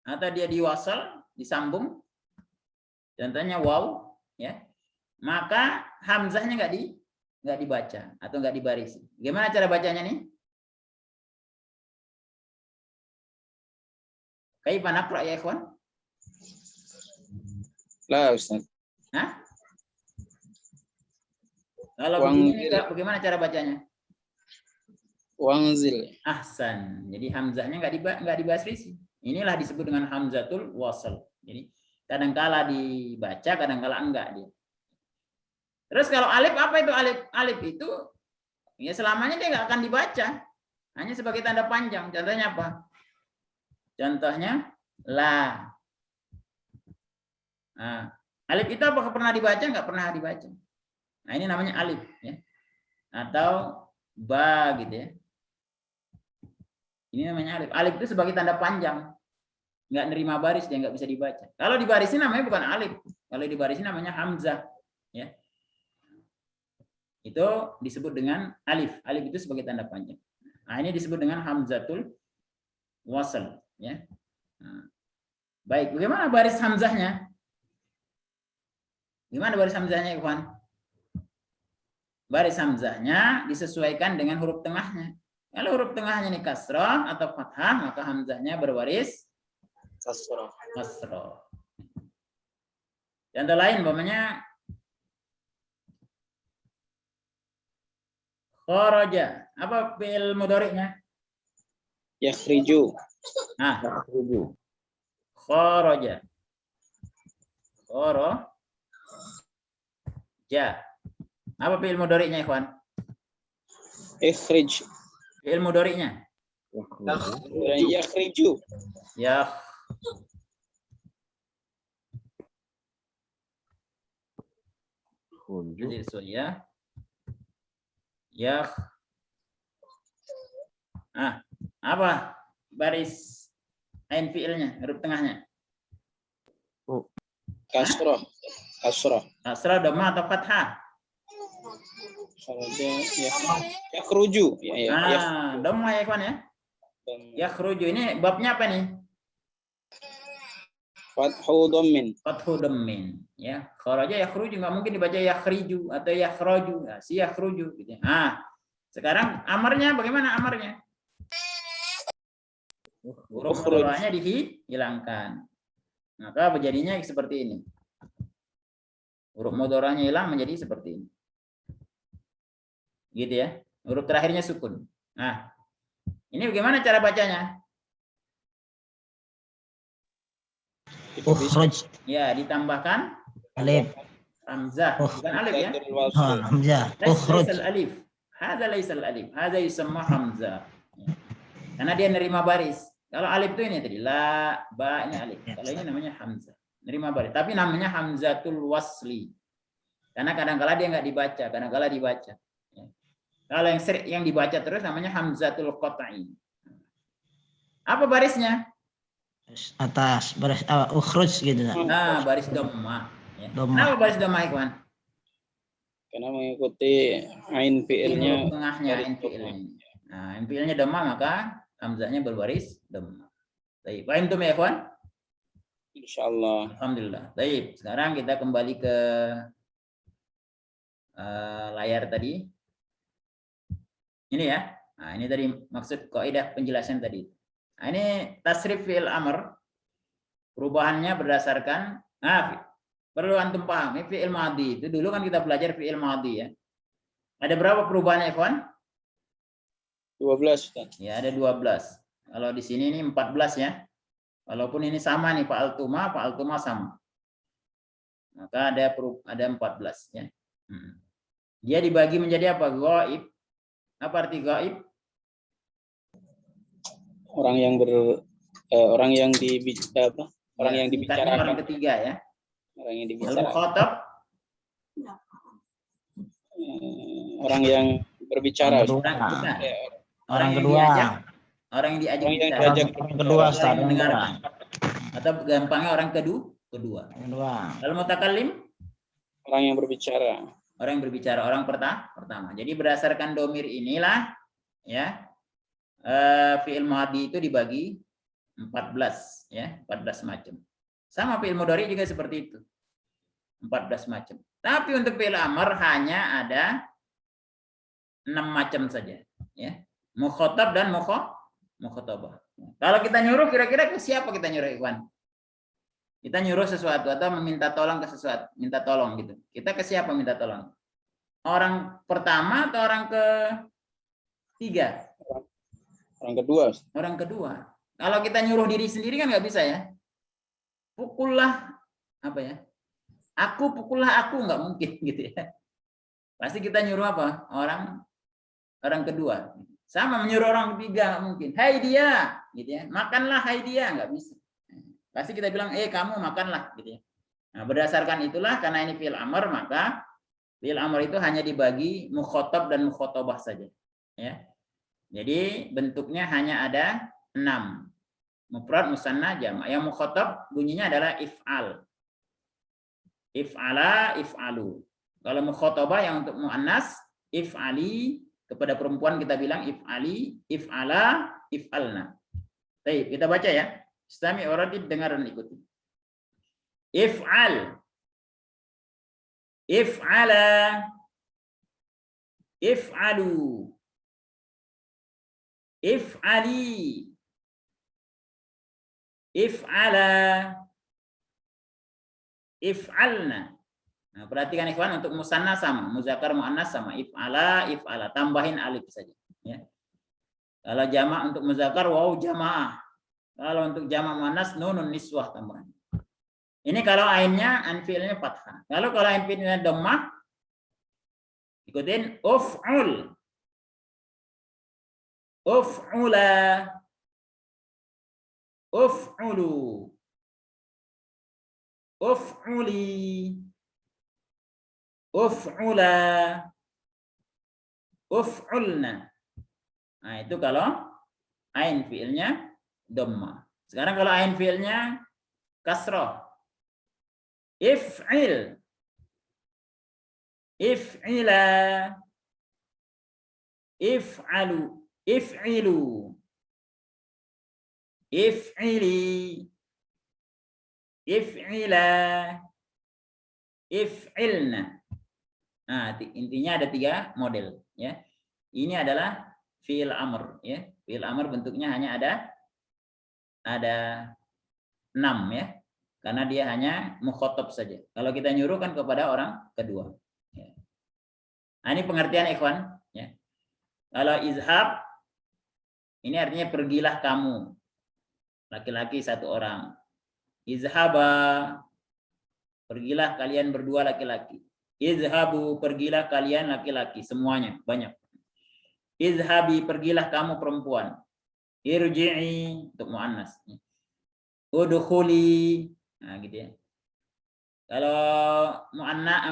atau dia diwasal, disambung, contohnya waw, ya, maka hamzahnya nggak dibaca atau nggak dibarisi. Gimana cara bacanya nih? Kaifa naqra ya ikhwan? Lah Ustaz. Hah? Kalau begini bagaimana cara bacanya? Wangzil. Ahsan. Jadi hamzahnya nggak dibarisi. Inilah disebut dengan hamzatul wasl. Jadi kadangkala dibaca, kadangkala enggak dia. Terus kalau alif, apa itu alif? Alif itu ya selamanya dia nggak akan dibaca, hanya sebagai tanda panjang. Contohnya apa? Contohnya la. Nah, alif itu apakah pernah dibaca? Nggak pernah dibaca. Nah, ini namanya alif, ya. Atau ba gitu ya. Ini namanya alif. Alif itu sebagai tanda panjang. Nggak nerima baris, dia nggak bisa dibaca. Kalau dibarisin namanya bukan alif. Kalau dibarisin namanya hamzah. Ya. Itu disebut dengan alif. Alif itu sebagai tanda panjang. Nah, ini disebut dengan hamzatul wasl, ya. Nah, baik, bagaimana baris hamzahnya? Gimana baris hamzahnya, ikhwan? Baris hamzahnya disesuaikan dengan huruf tengahnya. Kalau huruf tengahnya ini kasrah atau fathah, maka hamzahnya berbaris kasrah. Contoh lain, umpamanya kharaja. Apa fi'il mudhari'nya? Yakhriju. Nah, kharaja. Kharaja. Apa fi'il mudhari'nya, ikhwan? Ikhrij. Fi'il mudhari'nya? Yakhriju. Ya. Ya. Ya. Ah, apa baris ain fi'ilnya, huruf tengahnya? Kasrah. Kasrah. Kasrah, dhammah atau fathah? Kharaja yakhruju. Ya. Dhammah ya, ikhwan ya. Yakhruju ini babnya apa nih? Fathu dhammin. Fathu dhammin, ya. Kharaja yakhruju, nggak mungkin dibaca yakhriju atau yakhraju. Nah, si yakhruju gitu. Nah, sekarang amarnya bagaimana amarnya? Huruf mudhari'nya dihilangkan. Maka menjadinya seperti ini. Huruf mudhari'nya hilang menjadi seperti ini. Gitu ya. Huruf terakhirnya sukun. Nah, ini bagaimana cara bacanya? Ukhraj. Ya, ditambahkan Alif. hamzah, bukan alif ya. Hamzah. Ukhraj. Laisal alif. Hadza laisal alif. Hadza yusamma hamzah. Karena dia nerima baris. Kalau alif itu ini tadi la, ba, ini alif. Kalau ini namanya hamzah. Nerima baris. Tapi namanya hamzatul wasli. Karena kadang-kala dia nggak dibaca, kadang-kala dibaca. Kalau yang dibaca terus namanya hamzatul qat'i. Apa barisnya? Atas baris ukhraj gitu. Nah, baris dhammah. Ya. Dhammah. Kenapa baris dhammah, ikhwan? Karena mengikuti ain fi'ilnya. Huruf tengahnya ain fi'ilnya. Nah, ain fi'ilnya dhammah maka hamzahnya berbaris dhammah. Baik, paham tuh ya, ikhwan? Insyaallah. Alhamdulillah. Baik, sekarang kita kembali ke layar tadi. Ini ya. Nah, ini tadi maksud kaidah penjelasan tadi. Nah, ini tasrif fi'il amr. Perubahannya berdasarkan perlu antum paham, ini fi'il madhi. Itu dulu kan kita belajar fi'il madhi ya. Ada berapa perubahannya, ikhwan? 12, Ustaz. Ya, ada 12. Kalau di sini ini 14 ya. Walaupun ini sama nih, fa'altuma sama. Maka ada 14 ya. Dia dibagi menjadi apa? Ghaib. Apa arti ghaib? Orang yang dibicarakan. Orang ketiga ya. Orang yang dibicarakan. Al-mukhatab. Orang yang berbicara. Orang kedua. Orang yang diajak. Orang kedua, Ustaz. Mendengarkan. Atau gampangnya orang kedua. Kalau mutakallim, Orang yang berbicara. orang yang berbicara, orang pertama. Jadi berdasarkan domir inilah ya fi'il madhi itu dibagi 14 ya, 14 macam. Sama fi'il mudhari juga seperti itu. 14 macam. Tapi untuk fi'il amr hanya ada 6 macam saja ya. Mukhatab dan mukhatabah. Kalau kita nyuruh kira-kira ke siapa kita nyuruh, ikhwan? Kita nyuruh sesuatu atau meminta tolong ke sesuatu, minta tolong gitu. Kita ke siapa minta tolong? Orang pertama atau orang ketiga? Orang kedua. Orang kedua. Kalau kita nyuruh diri sendiri kan nggak bisa ya. Pukullah apa ya? Pukullah aku nggak mungkin gitu ya. Pasti kita nyuruh apa? Orang kedua. Sama menyuruh orang ketiga nggak mungkin. Hai dia, gitu ya. Makanlah hai dia, nggak bisa. Pasti kita bilang, kamu makanlah, gitu ya. Nah, berdasarkan itulah karena ini fi'il amr maka fi'il amr itu hanya dibagi mukhatab dan mukhatabah saja, ya. Jadi bentuknya hanya ada 6. Mufrad, musanna, jama'. Yang mukhatab bunyinya adalah if'al. If'ala, if'alu. Kalau mukhatabah yang untuk muannas if'ali, kepada perempuan kita bilang if'ali, if'ala, if'alna. Baik, kita baca ya. Istami waradid, dengar dan ikuti. If'al, if'ala, if'alu, if'ali, if'ala, if'alna. Nah, perhatikan ikhwan, untuk musanna sama, muzakkar muannas sama, if'ala, if'ala, tambahin alif saja ya. Kalau jamak untuk muzakkar waw jamaah. Kalau untuk jamak muannas nunun niswah tambahan. Ini kalau ainnya fi'ilnya fathah. Lalu kalau ain fi'ilnya dhammah, ikutin uf'ul, uf'ula, uf'ulu, uf'uli, uf'ula, uf'ulna. Nah, itu kalau ain fi'ilnya dhammah. Sekarang kalau ain fi'ilnya kasrah. If'il, if'ila, if'alu, if'ilu, if'ili, if'ila, if'ilna. Nah, intinya ada 3 model ya. Ini adalah fi'il amr ya. Fi'il amr bentuknya hanya ada 6 ya. Karena dia hanya mukhatab saja. Kalau kita nyuruh kan kepada orang kedua. Ya. Nah, ini pengertian ikhwan ya. Kalau izhab ini artinya pergilah kamu. Laki-laki 1 orang. Izhaba, pergilah kalian berdua laki-laki. Izhabu, pergilah kalian laki-laki, semuanya banyak. Izhabi, pergilah kamu perempuan. Irji'i untuk muannas. Udkhuli, nah gitu ya. Kalau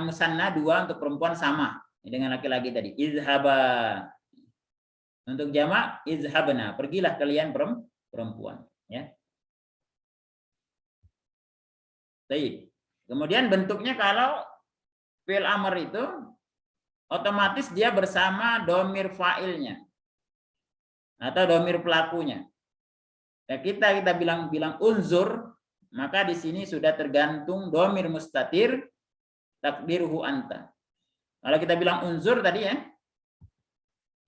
musanna 2 untuk perempuan sama dengan laki-laki tadi. Izhaba. Untuk jamak izhabna, pergilah kalian perempuan ya. Baik. Kemudian bentuknya kalau fi'il amr itu otomatis dia bersama domir fa'ilnya atau domir pelakunya. Ya, kita bilang unzur, maka di sini sudah tergantung domir mustatir takdiruhu anta. Kalau kita bilang unzur tadi ya,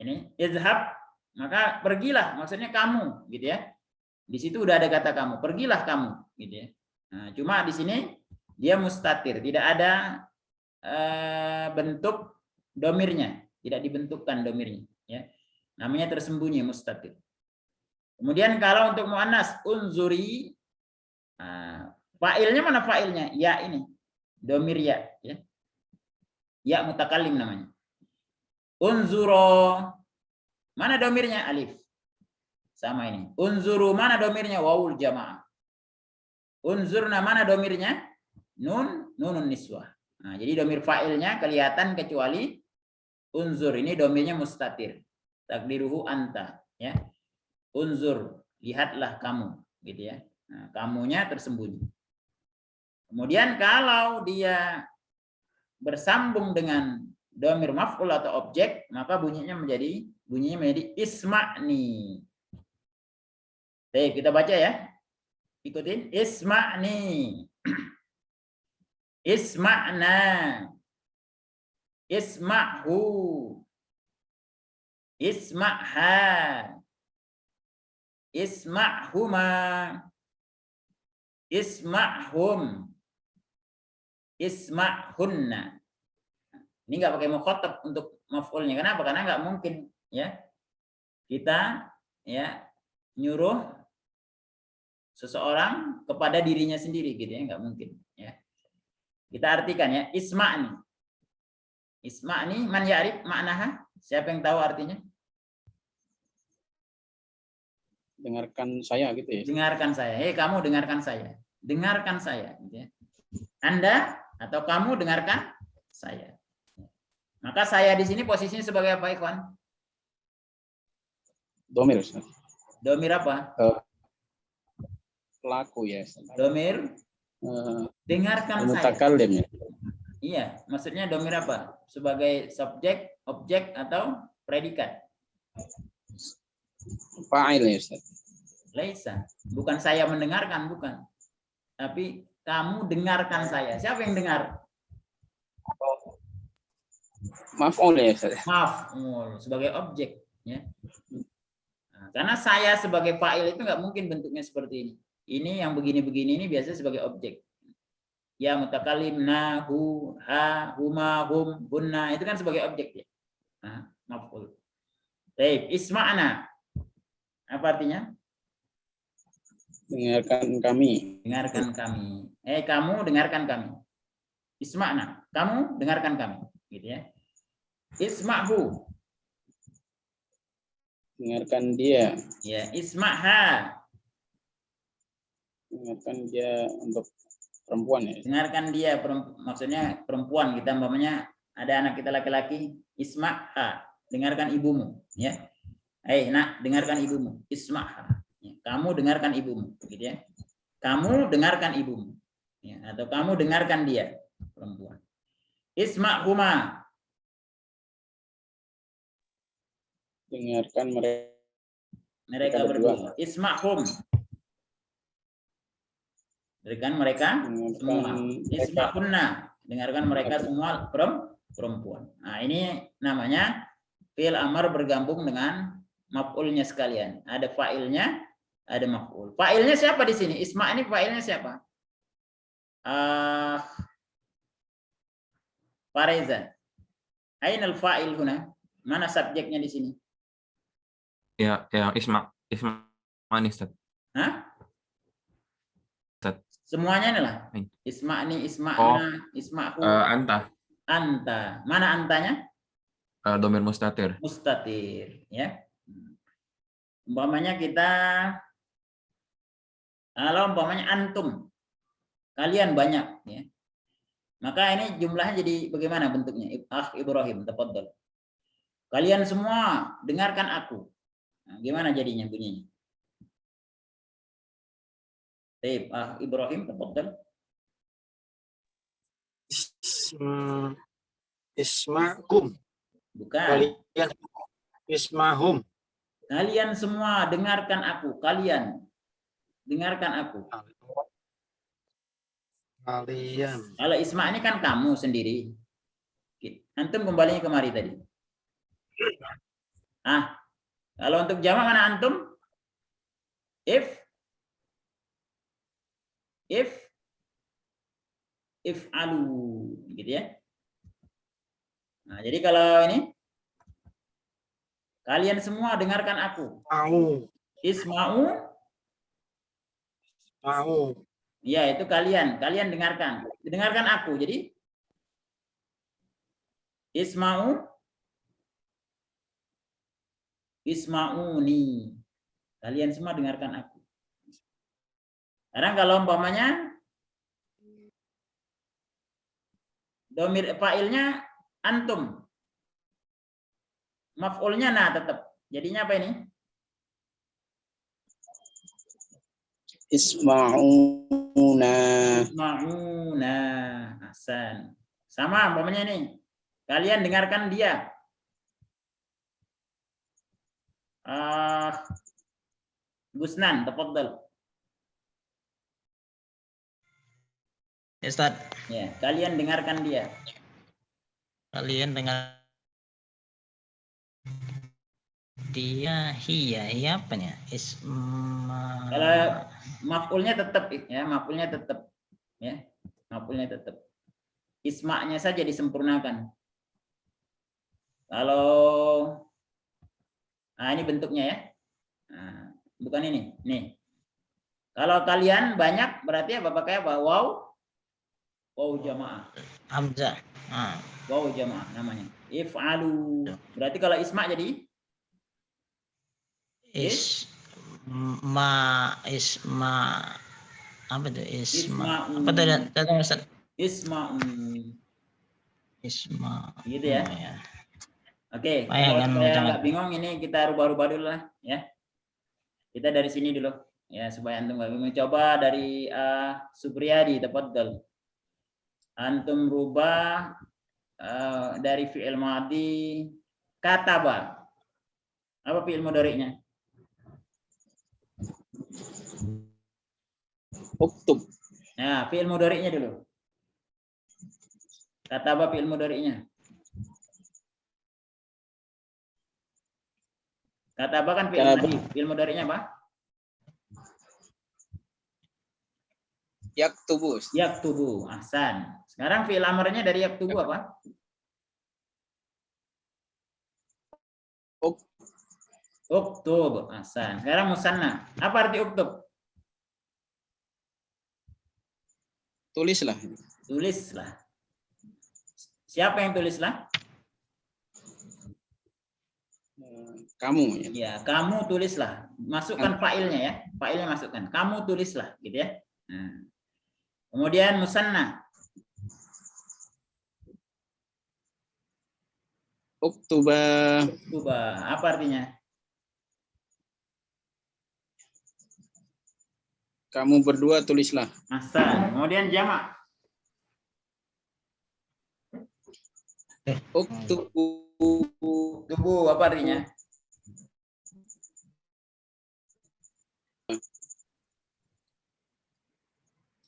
ini izhab, maka pergilah, maksudnya kamu, gitu ya. Di situ udah ada kata kamu, pergilah kamu, gitu ya. Nah, cuma di sini dia mustatir, tidak ada bentuk domirnya, tidak dibentukkan domirnya, ya. Namanya tersembunyi, mustatir. Kemudian kalau untuk muannas unzuri, fa'ilnya mana fa'ilnya? Ya ini, domir ya, ya. Ya mutakallim namanya. Unzuro, mana domirnya? Alif. Sama ini. Unzuru, mana domirnya? Wawul jamaah. Unzurna, mana domirnya? Nunun niswah. Nah, jadi domir fa'ilnya kelihatan kecuali unzur, ini domirnya mustatir. Takdiruhu anta, ya. Unzur, lihatlah kamu, gitu ya. Nah, kamunya tersembunyi. Kemudian kalau dia bersambung dengan domir maf'ul atau objek, maka bunyinya menjadi isma'ni. Baik, kita baca ya. Ikutin isma'ni. Isma'na. Isma'hu. Isma'ha. Isma'huma. Isma'hum. Isma'hunna. Ini nggak pakai mukhatab untuk maf'ulnya. Kenapa? Karena nggak mungkin ya kita ya nyuruh seseorang kepada dirinya sendiri gitu ya, nggak mungkin ya. Kita artikan ya, isma'ni. Isma'ni man ya'rif ma'naha? Siapa yang tahu artinya? Dengarkan saya gitu ya. Dengarkan saya. Hei, kamu dengarkan saya. Dengarkan saya gitu ya. Anda atau kamu dengarkan saya. Maka saya di sini posisinya sebagai apa, Ikhwan? Domir. Domir apa? Pelaku ya. Domir dengarkan saya. Mutakallim ya. Iya, maksudnya domir apa? Sebagai subjek, objek atau predikat. Fa'il ya Ustaz. Laisa, bukan saya mendengarkan, bukan. Tapi kamu dengarkan saya. Siapa yang dengar? Maf'ul ya Ustaz. Maf'ul sebagai objek, ya. Nah, karena saya sebagai fa'il itu nggak mungkin bentuknya seperti ini. Ini yang begini-begini ini biasanya sebagai objek. Ya mutakalim, na, hu, ha, huma, hum, bunna itu kan sebagai objek ya. Nah, maf'ul. Baik, isma'na. Apa artinya? Dengarkan kami. Dengarkan kami. Kamu dengarkan kami. Isma'na. Kamu dengarkan kami. Gitu ya. Isma'hu. Dengarkan dia. Ya, isma'ha. Dengarkan dia untuk perempuan ya. Dengarkan dia, maksudnya perempuan. Kita umpamanya ada anak kita laki-laki. Isma'ha. Dengarkan ibumu. Ya. Nak, dengarkan ibumu. Isma'ha. Ya, kamu dengarkan ibumu, gitu ya. Kamu dengarkan ibumu, ya, atau kamu dengarkan dia, perempuan. Isma'huma. Dengarkan Mereka berdua. Isma'hum. Dengarkan mereka semua. Isma'hunna. Dengarkan mereka semua perempuan. Nah, ini namanya fi'il amar bergabung dengan maf'ulnya sekalian. Ada fa'ilnya, ada maf'ul. Fa'ilnya siapa di sini? Isma' ini fa'ilnya siapa? Fareza. Ainal fa'il huna? Mana subjeknya di sini? Ya, Isma nih Ustaz. Hah? Ustaz. Semuanya nih lah. Isma' nih, isma'na, isma'hu. Anta. Anta. Mana antanya? Domir mustatir. Mustatir, ya. Umpamanya kita, kalau umpamanya antum, kalian banyak, ya. Maka ini jumlahnya jadi bagaimana bentuknya? Ibrahim, tafadhal. Kalian semua dengarkan aku. Nah, gimana jadinya bunyinya? Baik, Ibrahim, tafadhal. Isma'kum. Bukan. Kalian isma'hum. Kalian semua dengarkan aku. Kalian dengarkan aku. Kalian. Kalau isma' ini kan kamu sendiri. Antum kembalinya kemari tadi. Kalau untuk jamak mana antum? If'alu, gitu ya. Nah, jadi kalau ini kalian semua dengarkan aku. Isma'u. Ya, itu kalian. Kalian dengarkan. Dengarkan aku. Jadi Isma'uni. Kalian semua dengarkan aku. Sekarang kalau umpamanya domir fa'ilnya antum. Maf'ulnya nah tetap. Jadinya apa ini? Isma'una. Isma'una. Hasan. Sama umpamanya ini. Kalian dengarkan dia. Gusnan, tafadhal. Ustaz, Ya, kalian dengarkan dia. kalian dengar dia, iya apanya? Kalau maf'ulnya tetap ya, maf'ulnya tetap ya. Maf'ulnya tetap. Isma'nya saja disempurnakan. Kalau ini bentuknya ya. Nah, bukan ini. Nih. Kalau kalian banyak berarti apa pakai apa? Wow jamaah. Hamzah. Wow jamaah namanya. If'alu. Berarti kalau isma jadi Isma apa itu? Isma'u. Apa tadi Ustaz? Isma'u. Isma. Gitu ya. Oke, Kalau saya nggak bingung ini kita rubah-rubah dulu lah ya. Kita dari sini dulu ya supaya antum nggak bingung. Coba dari Supriyadi, tafadhal. Antum rubah dari fi'il madhi kataba. Apa fi'il mudhari'nya? Uktub. Nah, fi'il mudhari'nya dulu. Kataba fi'il mudhari'nya. Kataba kan fi'il Kataba. mudhari'. Fi'il mudhari'nya apa? Yaktubu. Yaktubu. Ahsan. Sekarang fi'il amarnya dari yaktubu apa? Uktub. Ahsan. Sekarang musanna. Apa arti uktub? Tulislah. Tulislah. Siapa yang tulislah? Kamu. Ya. Ya, kamu tulislah. Masukkan fa'ilnya ya. Fa'ilnya masukkan. Kamu tulislah, gitu ya. Nah. Kemudian musanna. Uktuba. Uktuba. Apa artinya? Kamu berdua tulislah. Ahsan. Kemudian jamak. Uktubu. Uktubu. Apa artinya?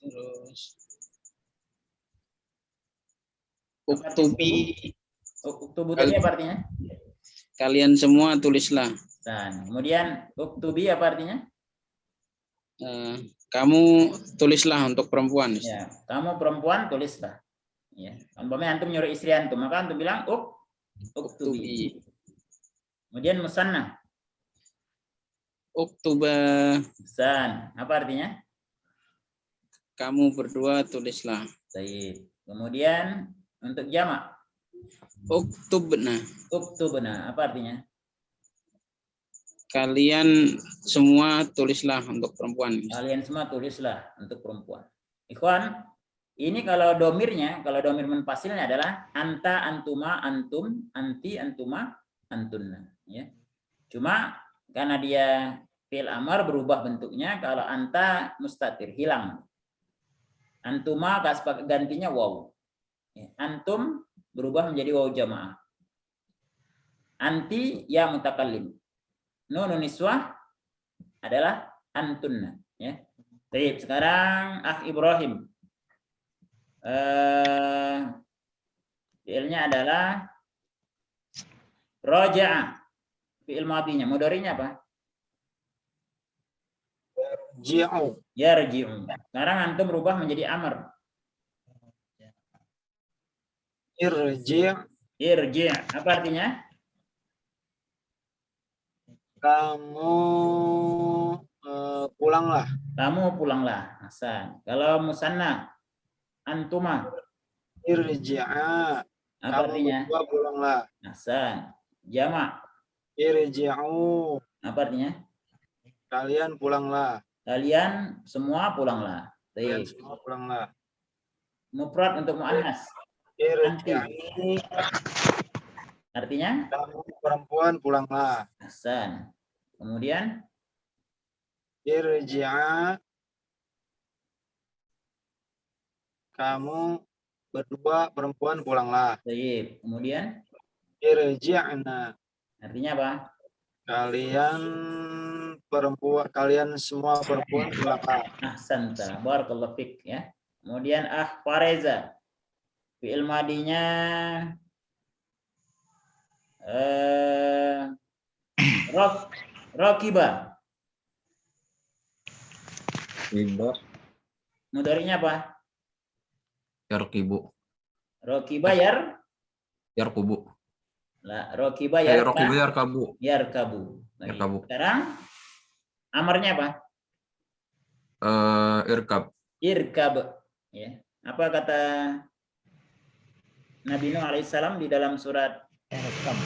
Terus uktubi. Uktubu tadi apa artinya? Kalian semua tulislah. Dan kemudian uktubi apa artinya? Kamu tulislah untuk perempuan. Ya, kamu perempuan tulislah. Ya, umpamanya antum nyuruh istri antum, maka antum bilang uktubi. Kemudian musanna. Uktuba. San, apa artinya? Kamu berdua tulislah. Baik. Kemudian untuk jamak. Uktubna. Uktubna, apa artinya? Kalian semua tulislah untuk perempuan. Kalian semua tulislah untuk perempuan. Ikhwan, ini kalau domirnya, kalau domir munfasilnya adalah anta, antuma, antum, anti, antuma, antunna. Ya. Cuma karena dia fi'il amar berubah bentuknya, kalau anta mustatir, hilang. Antuma gantinya waw. Ya. Antum berubah menjadi waw jamaah. Anti ya mutakallim. Nunun niswah adalah antunna. Ya. Baik, sekarang Ibrahim. Fi'ilnya adalah roja'a. Fi'il madinya, mudhari'nya apa? Ji'u. Yarji'u. Sekarang antum berubah menjadi amr. Irji'. Irji'. Apa artinya? Kamu pulanglah. Kamu pulanglah. Hasan. Kalau musanna, antuma. Irji'a. Apa Kamu artinya? berdua pulanglah. Hasan. Jamak. Irji'u. Apa artinya? Kalian pulanglah. Kalian semua pulanglah. Kalian Baik. semua pulanglah. Mufrad untuk muannas. Irji'i. Artinya? Kamu perempuan pulanglah. Hasan. Kemudian? Irji'a. Kamu berdua perempuan pulanglah. Baik. Kemudian? Irji'na. Artinya apa? Kalian semua perempuan pulanglah. Ahsanta. Barakallahu fik ya. Kemudian Fareza. Fi'il madinya Rokiba. Riba. Mudhari'nya apa? Yarkibu. Rokiba Yarkubu. Rokiba Yarkibu yarkabu. yarkabu. Baik. Yarkabu. Sekarang amarnya apa? Irkab. Irkab. Ya. Apa kata Nabi Nuh alaihissalam di dalam surat Irkam?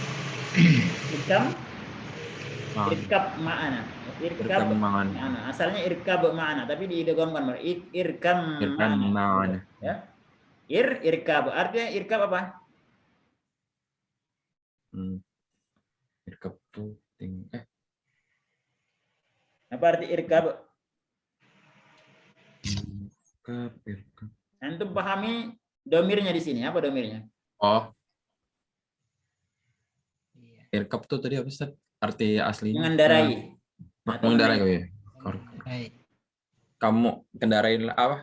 Irkab ma'ana. Irkab ma'ana. Asalnya irkab ma'ana, tapi diidghamkan irkam ma'ana. Ya. Irkab. Artinya irkab apa? Irkab tuh Apa arti irkab? Irkab. Antum pahami domirnya di sini. Apa domirnya? Oh. Irkab tuh tadi apa, Ustaz? Arti aslinya mengendarai. Atau mengendarai. naik. Oh ya. Baik. Kamu kendarain apa?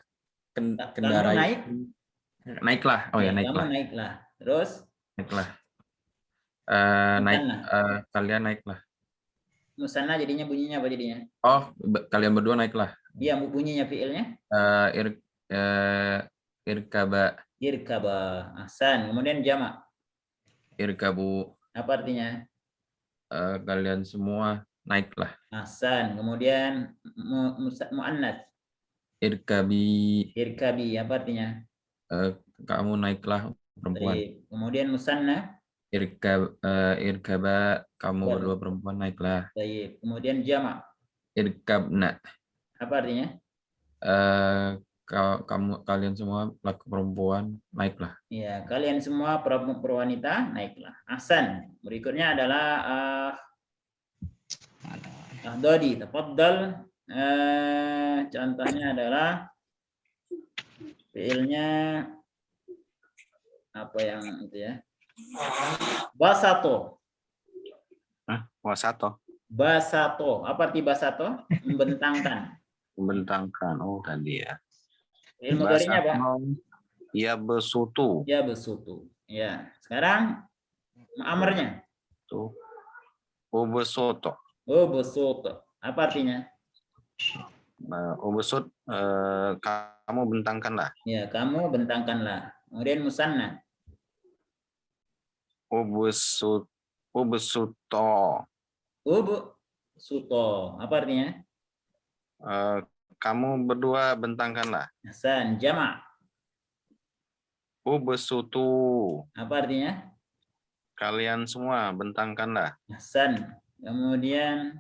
Kamu Kendarai. naik. Naiklah. Oh ya, Kamu naiklah. naiklah. Terus Naiklah. Naik musanna. kalian naiklah. Musanna jadinya bunyinya apa jadinya? Oh, kalian berdua naiklah. Iya, bunyinya fiilnya. Ir irkaba Irkaba. Ahsan. Kemudian jamak. irkabu. Apa artinya? Kalian semua naiklah. Ahsan. Kemudian mu'annas. Irkabi. Irkabi. Apa artinya? Kamu naiklah perempuan. Baik. Kemudian musanna. Irkaba kamu Apa berdua artinya? perempuan naiklah. Baik. Kemudian jamak. Irkabna. Apa artinya? Kalian semua pelaku perempuan naiklah. Ya, kalian semua wanita naiklah. Ahsan. Berikutnya adalah Dodi, tafaddal. Contohnya adalah fiilnya apa yang itu ya? Basato. Wasato. Basato. Apa arti basato? Membentangkan. Membentangkan. Oh, tadi ya. Fiil mudhari'nya apa? Ya besutu. Ya besutu. Ya. Sekarang amarnya. Tuh. Ubesoto. Oh, besutu. Apa artinya? Ubesut, kamu bentangkanlah. Ya, kamu bentangkanlah. Kemudian musanna. Ubesuto. Suto. Apa artinya? Kamu berdua bentangkanlah. Hasan. Jama'. Ubesutu. Apa artinya? Kalian semua bentangkanlah. Hasan. Kemudian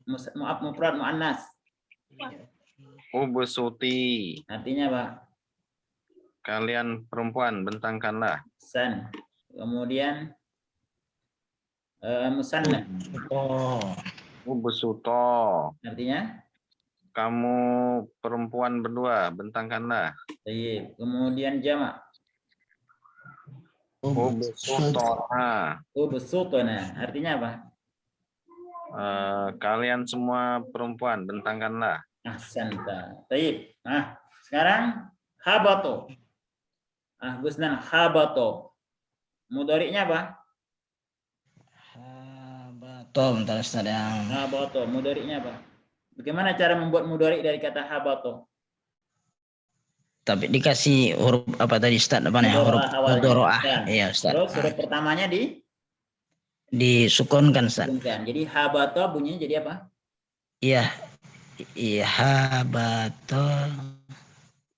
mufrad muannas. Ubesuti. Artinya apa? Kalian perempuan bentangkanlah. Hasan. Kemudian musanna. Oh. Ubesuto. Artinya? Kamu perempuan berdua bentangkanlah. Baik. Kemudian jama'. Ubesutona. Besutona. Artinya apa? Kalian semua perempuan bentangkanlah. Ahsanta. Baik. Nah, sekarang habato. Gusnan habato. Mudhari'nya apa? Habato, bentar Ustaz yang Habato. Mudhari'nya apa? Bagaimana cara membuat mudhari' dari kata habato? tapi dikasih huruf apa tadi Ustaz depannya? Huruf mudhari'ah. Iya Ustaz. Terus huruf pertamanya Disukunkan Ustaz. disukunkan. Jadi habato bunyinya jadi apa? Iya. Iya habato.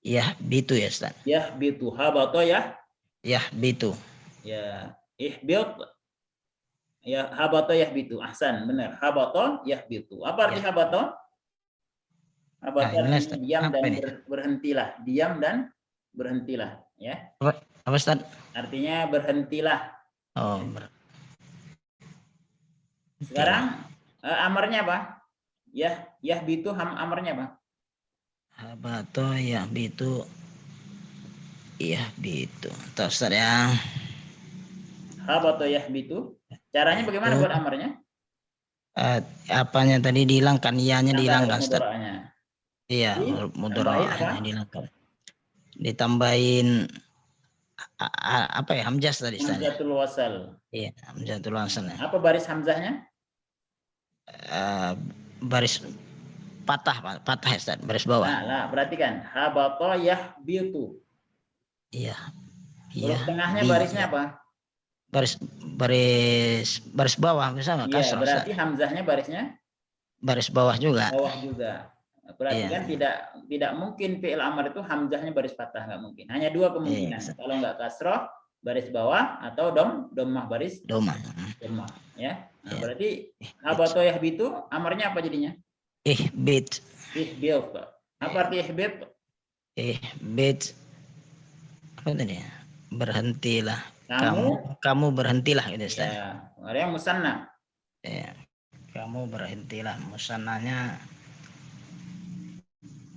Iya bitu ya Ustaz. Yahbitu. Habato ya. Ya bitu. Ya. Ihbit. Ya habato yahbitu. Ahsan, benar. Habato yahbitu. Apa arti Ya. habato? Habato ini, artinya Ustaz. diam Apa dan ini? berhentilah. Diam dan berhentilah. Ya. Apa Ustaz? Artinya berhentilah. Oh. Sekarang amarnya apa? Yahbitu amarnya apa? Habato ya bitu. Iya bitu. Terus Ustaz ya. Habato yahbitu. Caranya bagaimana buat amarnya? Apanya tadi dihilangkan? Iyanya dihilangkan Ustaz. Mudhari'nya. Iya, Tambahin mudhari'ahnya apa? dihilangkan. Ditambahin apa ya? Hamzah tadi Ustaz. Hamzatul wasal. Iya, hamzatul wasal. Apa baris hamzahnya? Baris patah ya Ustaz, baris bawah. Nah, perhatikan. Habato yahbitu. Iya. Huruf tengahnya barisnya apa? Baris bawah bersama Iya, kasrah. berarti hamzahnya barisnya Baris bawah juga. bawah juga. Perhatikan Iya. tidak mungkin fi'il amar itu hamzahnya baris patah, nggak mungkin. Hanya dua kemungkinan. Iya. Kalau nggak kasroh baris bawah atau dhammah baris Doma. dhammah, ya. Nah, Iya. berarti habato yahbitu amarnya apa jadinya? Ihbit. Ihbit. Apa arti ihbit? Ihbit. Apa tadi? Berhentilah. Kamu Kamu berhentilah gitu Ustaz. ya, ada yang musanna. Ya. Kamu berhentilah. Musananya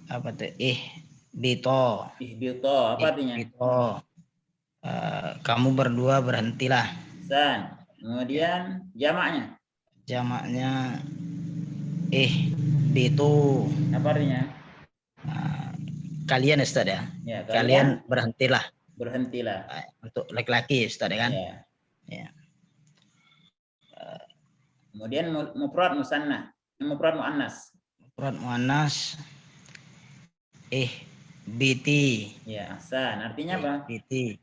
apa tuh? Ihbito. Ihbito, apa artinya? Ihbito. Kamu berdua berhentilah. San. Kemudian jamaknya. Jamaknya bitu. Apa artinya? Kalian Ustaz ya. Ya, Kalian berhentilah. berhentilah. Untuk laki-laki Ustaz ya kan. Ya. Ya. Kemudian mufrad musanna, mufrad muannas. Mufrad muannas biti. Ya, ahsan. Artinya apa? Biti.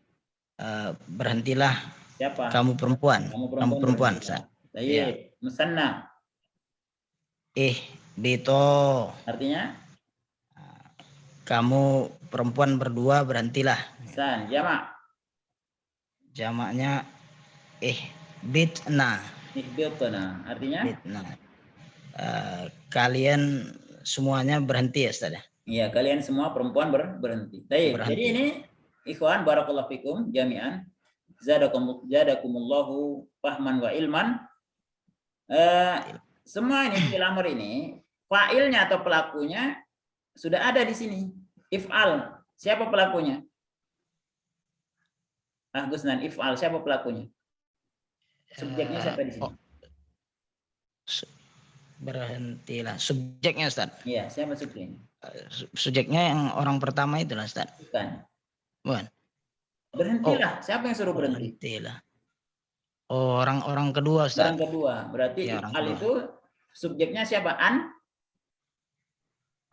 Berhentilah Siapa? kamu perempuan. Kamu perempuan berhentilah. Ustaz. Baik, Ya. musanna. Bito. Artinya? Kamu perempuan berdua berhentilah. Ahsan. Jamak. Jamaknya bitna. Ihbitna. Artinya? Bitna. Kalian semuanya berhenti ya Ustaz ya. Iya, kalian semua perempuan berhenti. Baik. Berhenti. Jadi ini ikhwan barakallahu fikum jami'an. Zadakumullahu fahman wa ilman. Semua ini fi'il amr ini fa'ilnya atau pelakunya sudah ada di sini. If'al. Siapa pelakunya? Gusnan, if'al. Siapa pelakunya? Subjeknya siapa di sini? Berhentilah. Subjeknya Ustaz. Iya, siapa subjeknya? Subjeknya yang orang pertama itu lah Ustaz. Bukan. Bukan. Berhentilah. Siapa yang suruh berhenti? Berhentilah. Orang kedua Ustaz. Orang kedua. Berarti Ya, orang if'al kedua. itu subjeknya siapa?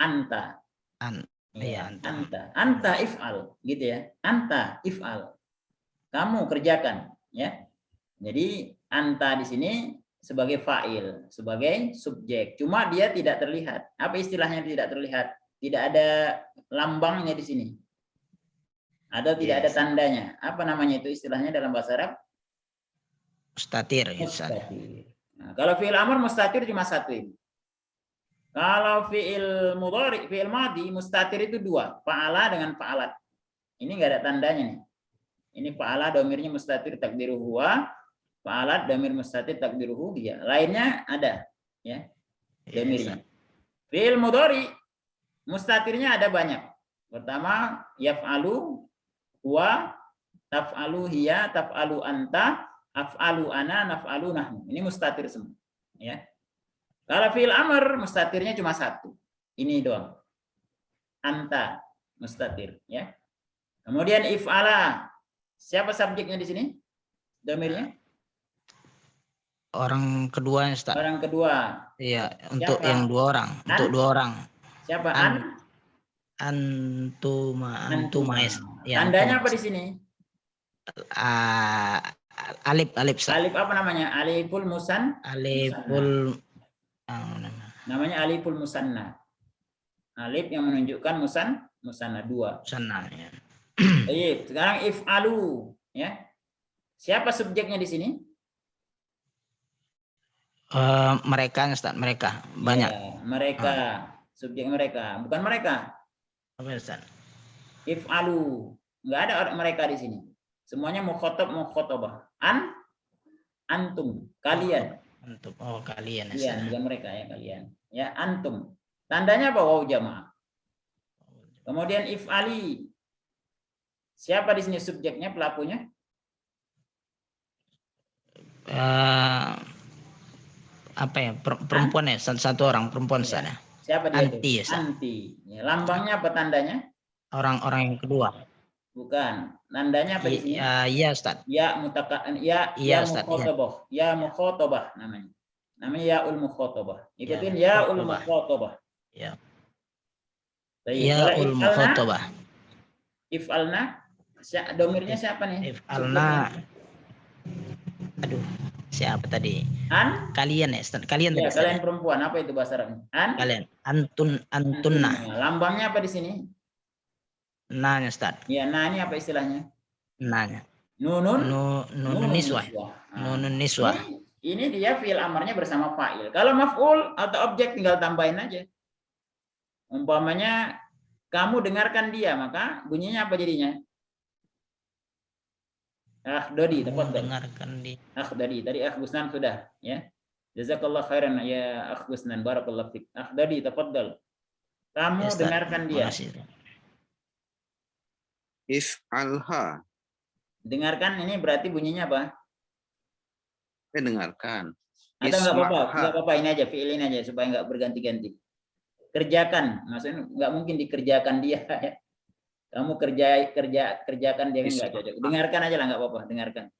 Anta. Iya, Anta if'al, gitu ya. Anta if'al. Kamu kerjakan, ya. Jadi anta di sini sebagai fa'il, sebagai subjek. Cuma dia tidak terlihat. Apa istilahnya tidak terlihat? Tidak ada lambangnya di sini. Atau tidak ada tandanya. Apa namanya itu istilahnya dalam bahasa Arab? Mustatir ya Ustaz. Mustatir. Nah, kalau fi'il amr mustatir cuma satu ini. Kalau fi'il mudhari, fi'il madhi, mustatir itu dua. Fa'ala dengan fa'alat. Ini nggak ada tandanya nih. Ini fa'ala domirnya mustatir takdiruhu huwa. Fa'alat domir mustatir takdiruhu dia. Lainnya ada. Ya, domirnya. Fi'il mudhari, mustatirnya ada banyak. Pertama, yaf'alu, huwa, taf'alu hiya, taf'alu anta, af'alu ana, naf'alu nahnu. Ini mustatir semua. Ya. Kalau fi'il amr mustatirnya cuma satu. Ini doang. Anta mustatir, ya. Kemudian if'ala. Siapa subjeknya di sini? Domirnya? Orang kedua Ustaz. Orang kedua. Iya, untuk Siapa? yang dua orang, untuk dua orang. Siapa? Antuma ya, Tandanya apa di sini? Alif Ustaz. Alif apa namanya? Aliful Aliful namanya aliful musanna. Alif yang menunjukkan musanna dua. Musanna ya. Baik, sekarang if'alu, ya. Siapa subjeknya di sini? Mereka Ustaz, mereka banyak. Ya, mereka, subjek mereka, bukan mereka. Apa Ustaz? If'alu, nggak ada mereka di sini. Semuanya mukhotabah. Antum, kalian. Untuk kalian Iya, Ustaz. bukan mereka ya, kalian. Ya, antum. Tandanya apa? Waw jamaah. Kemudian if'ali. Siapa di sini subjeknya, pelakunya? Apa ya? Perempuan ya, satu orang perempuan Ustaz. Ya. Siapa dia? Anti, ya, Ustaz. Anti. Ya, lambangnya apa tandanya? Orang yang kedua. Bukan. Tandanya apa di sini? Iya Ustaz. Ya Ustaz, mukhotabah. Ya mukhotabah namanya. Namanya yaul mukhotabah. Ikutin yaul mukhotabah. Ya. Yaul mukhotabah. If'alna. Domirnya siapa nih? If'alna. Aduh, siapa tadi? Kalian ya, Ustaz. Kalian Ya, tadi. kalian perempuan. Apa itu bahasa Arabnya? Kalian. Antunna. Lambangnya apa di sini? Nanya Ustaz. Ya, nah ini apa istilahnya? Nanya. Nunun Niswah. Nunun niswah. Ini dia fi'il amarnya bersama fa'il. Kalau maf'ul atau objek tinggal tambahin aja. Umpamanya kamu dengarkan dia, maka bunyinya apa jadinya? Dodi, tepat. Dengarkan dia. Dodi, tadi Gusnan sudah, ya. Jazakallah khairan ya Gusnan, barakallahu fik. Dodi, tafadhal. Kamu Ya, dengarkan dia. If'alha. Dengarkan ini berarti bunyinya apa? Dengarkan. Atau nggak apa-apa, Isma'ha. nggak apa-apa, ini aja, fi'il ini aja supaya nggak berganti-ganti. Kerjakan, maksudnya nggak mungkin dikerjakan dia ya. Kamu kerjakan dia kan nggak cocok. Dengarkan aja lah, nggak apa-apa, dengarkan.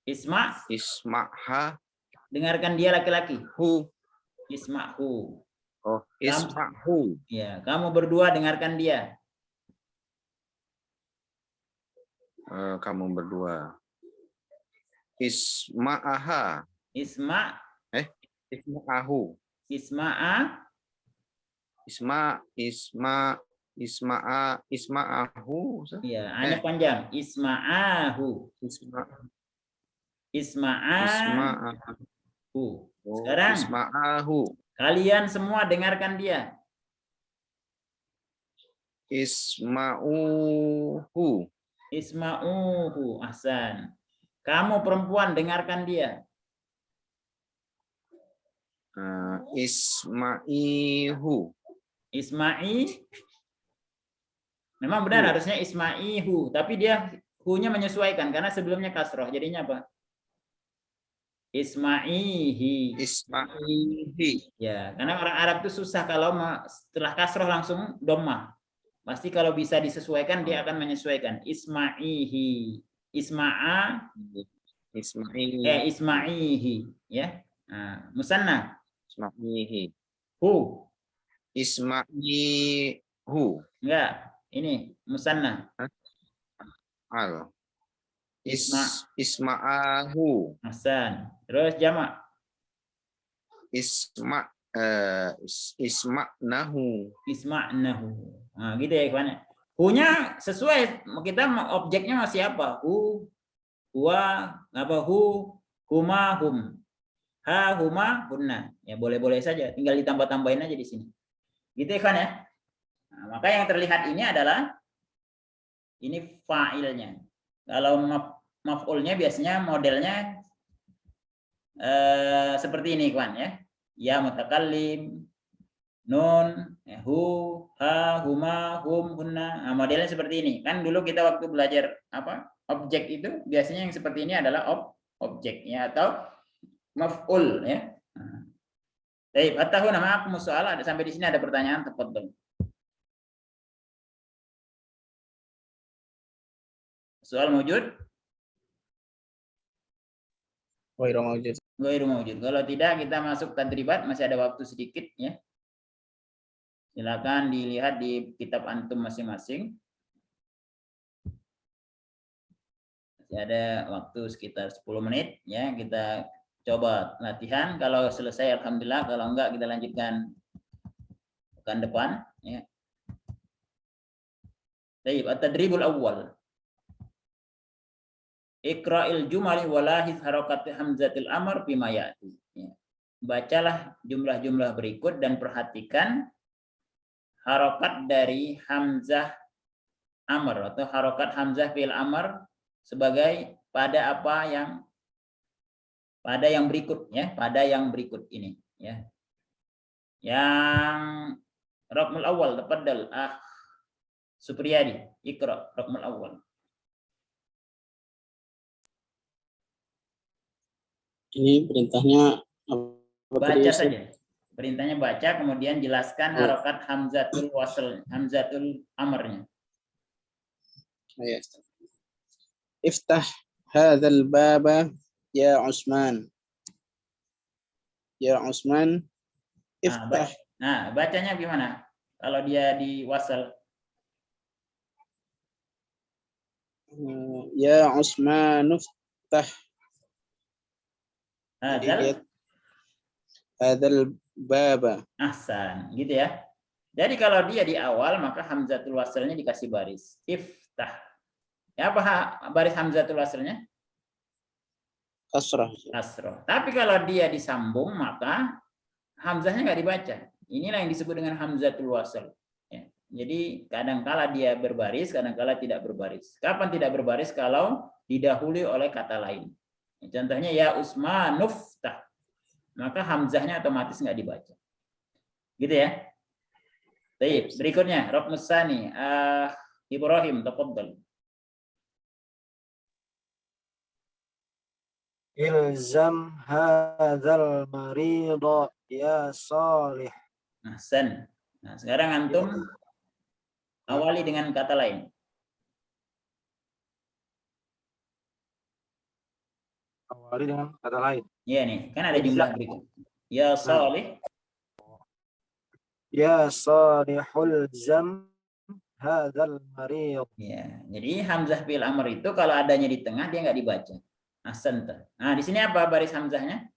Isma'ha. Dengarkan dia laki-laki. Hu. Isma'hu. Oh, isma'hu. Ya, kamu berdua dengarkan dia. Kamu berdua. Isma'aha. Isma'ahu. Isma'ahu. Ya, hanya panjang. Isma'ahu. Isma'ahu. Sekarang Isma'ahu. kalian semua dengarkan dia. Isma'uhu. Isma'uhu. Ahsan. Kamu perempuan dengarkan dia. Isma'ihu. Memang benar harusnya Isma'ihu, tapi dia hu-nya menyesuaikan karena sebelumnya kasroh. Jadinya apa? Isma'ihi. Ya, karena orang Arab itu susah kalau setelah kasroh langsung dhammah. Pasti kalau bisa disesuaikan dia akan menyesuaikan. Isma'ihi. Isma'ihi. Ya. Nah, musanna. Isma'ihi. Hu. Isma'ihu. Enggak. Ini musanna. Al. Isma'ahu. Hasan. Terus jamak. Isma'nahu. Nah, gitu ya kawan. Hu-nya sesuai, kita objeknya masih apa? Hu, huwa, apa hu, huma, hum. Ha, huma, hunna. Ya boleh-boleh saja, tinggal ditambah-tambahin aja di sini. Gitu ya kawan ya. Nah, maka yang terlihat ini adalah ini fa'ilnya. Kalau maf'ulnya biasanya modelnya seperti ini kawan ya. Ya mutakallim, nun, hu, ha, huma, hum, hunna. Nah, modelnya seperti ini. Kan dulu kita waktu belajar apa? Objek itu biasanya yang seperti ini adalah objek ya atau maf'ul ya. Baik, atahu nama aku soal ada sampai di sini ada pertanyaan tafadhol. Soal wujud? Ghairu mawjud. Kalau tidak kita masuk tadribat, masih ada waktu sedikit ya. Silakan dilihat di kitab antum masing-masing. Masih ada waktu sekitar 10 menit ya, kita coba latihan. Kalau selesai alhamdulillah, kalau enggak kita lanjutkan pekan depan ya. Baik, at-tadribul awwal. Iqra'il jumali walahis harakati hamzatil amr bima ya'ti. Ya. Bacalah jumlah-jumlah berikut dan perhatikan harokat dari hamzah amr atau harokat hamzah fi'il amr sebagai pada apa yang berikut ya, pada yang berikut ini ya. Yang raqmul awal tafadhal Supriyadi, Iqra raqmul awal. Ini perintahnya baca saja. Perintahnya baca, kemudian jelaskan harokat hamzatul wasl, hamzatul amrnya. Iftah hadzal baba ya Utsman. Ya Utsman, iftah. Nah, bacanya gimana? Kalau dia di wasl. Ya Utsman, iftah. Hadzal baba. Ahsan, gitu ya. Jadi kalau dia di awal maka hamzatul waslnya dikasih baris. Iftah. Ya apa baris hamzatul waslnya? Kasrah. Kasrah. Tapi kalau dia disambung maka hamzahnya nggak dibaca. Inilah yang disebut dengan hamzatul wasl. Ya. Jadi kadangkala dia berbaris, kadangkala tidak berbaris. Kapan tidak berbaris? Kalau didahului oleh kata lain. Contohnya ya Utsman nuftah. Maka hamzahnya otomatis nggak dibaca. Gitu ya. Baik, berikutnya raqmus tsani. Ibrahim, tafadhal. Ilzam hadzal marida ya Salih. Ahsan. Nah, sekarang antum awali dengan kata lain. Awali dengan kata lain. Ya nih, kan ada jumlah berikut. Ya Salih. Ya Salihul zam hadzal marid. Ya, jadi hamzah fi'il amr itu kalau adanya di tengah dia nggak dibaca. Ahsan. Nah, di sini apa baris hamzahnya?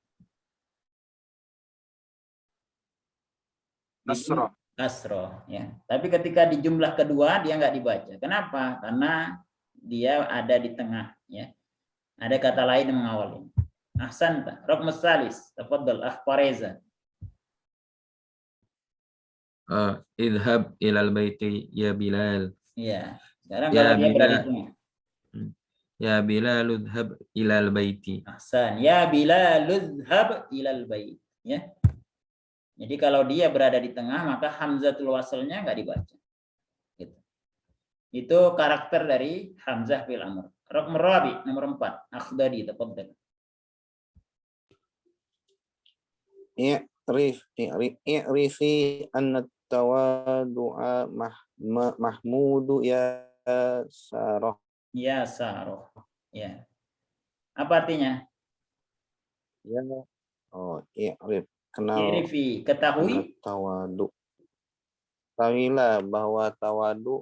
Kasrah. Kasroh, ya. Tapi ketika di jumlah kedua dia nggak dibaca. Kenapa? Karena dia ada di tengah, ya. Ada kata lain yang mengawali. Ahsanta. Raqmus salis. Tafadhal Fareza. Idhab ilal baiti ya Bilal. Iya. Sekarang Ya kalau dia berada di Bilal. tengah. Ya Bilal udhab ilal baiti. Ahsan. Ya Bilal udhab ilal bait. Ya. Jadi kalau dia berada di tengah maka hamzatul wasalnya nggak dibaca. Gitu. Itu karakter dari hamzah fil amr. Raqm rabi nomor 4. Akhdari tafadhal. i'rifi anna tawadu'a mahmudu ya Sarah. Ya Saroh. Ya. Apa artinya? Ya. Oh, i'rif. Kenal Irifi, ketahui. tawadu. Ketahuilah bahwa tawadu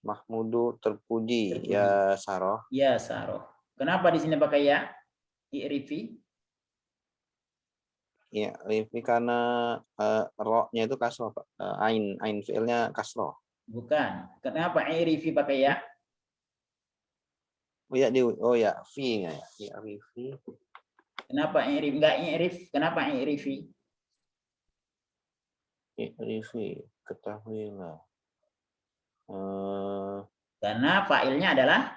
mahmudu terpuji ya Sarah. Ya Saroh. Kenapa di sini pakai ya? Irifi. Ya, Rifi karena ro-nya itu kasroh, Pak. Ain fi'ilnya kasroh. Bukan. Kenapa irifi pakai ya? Oh ya, fi-nya ya. Ya, Rifi. Kenapa irif? Enggak irif. Kenapa irifi? Ya, Rifi, ketahuilah. Karena fa'ilnya adalah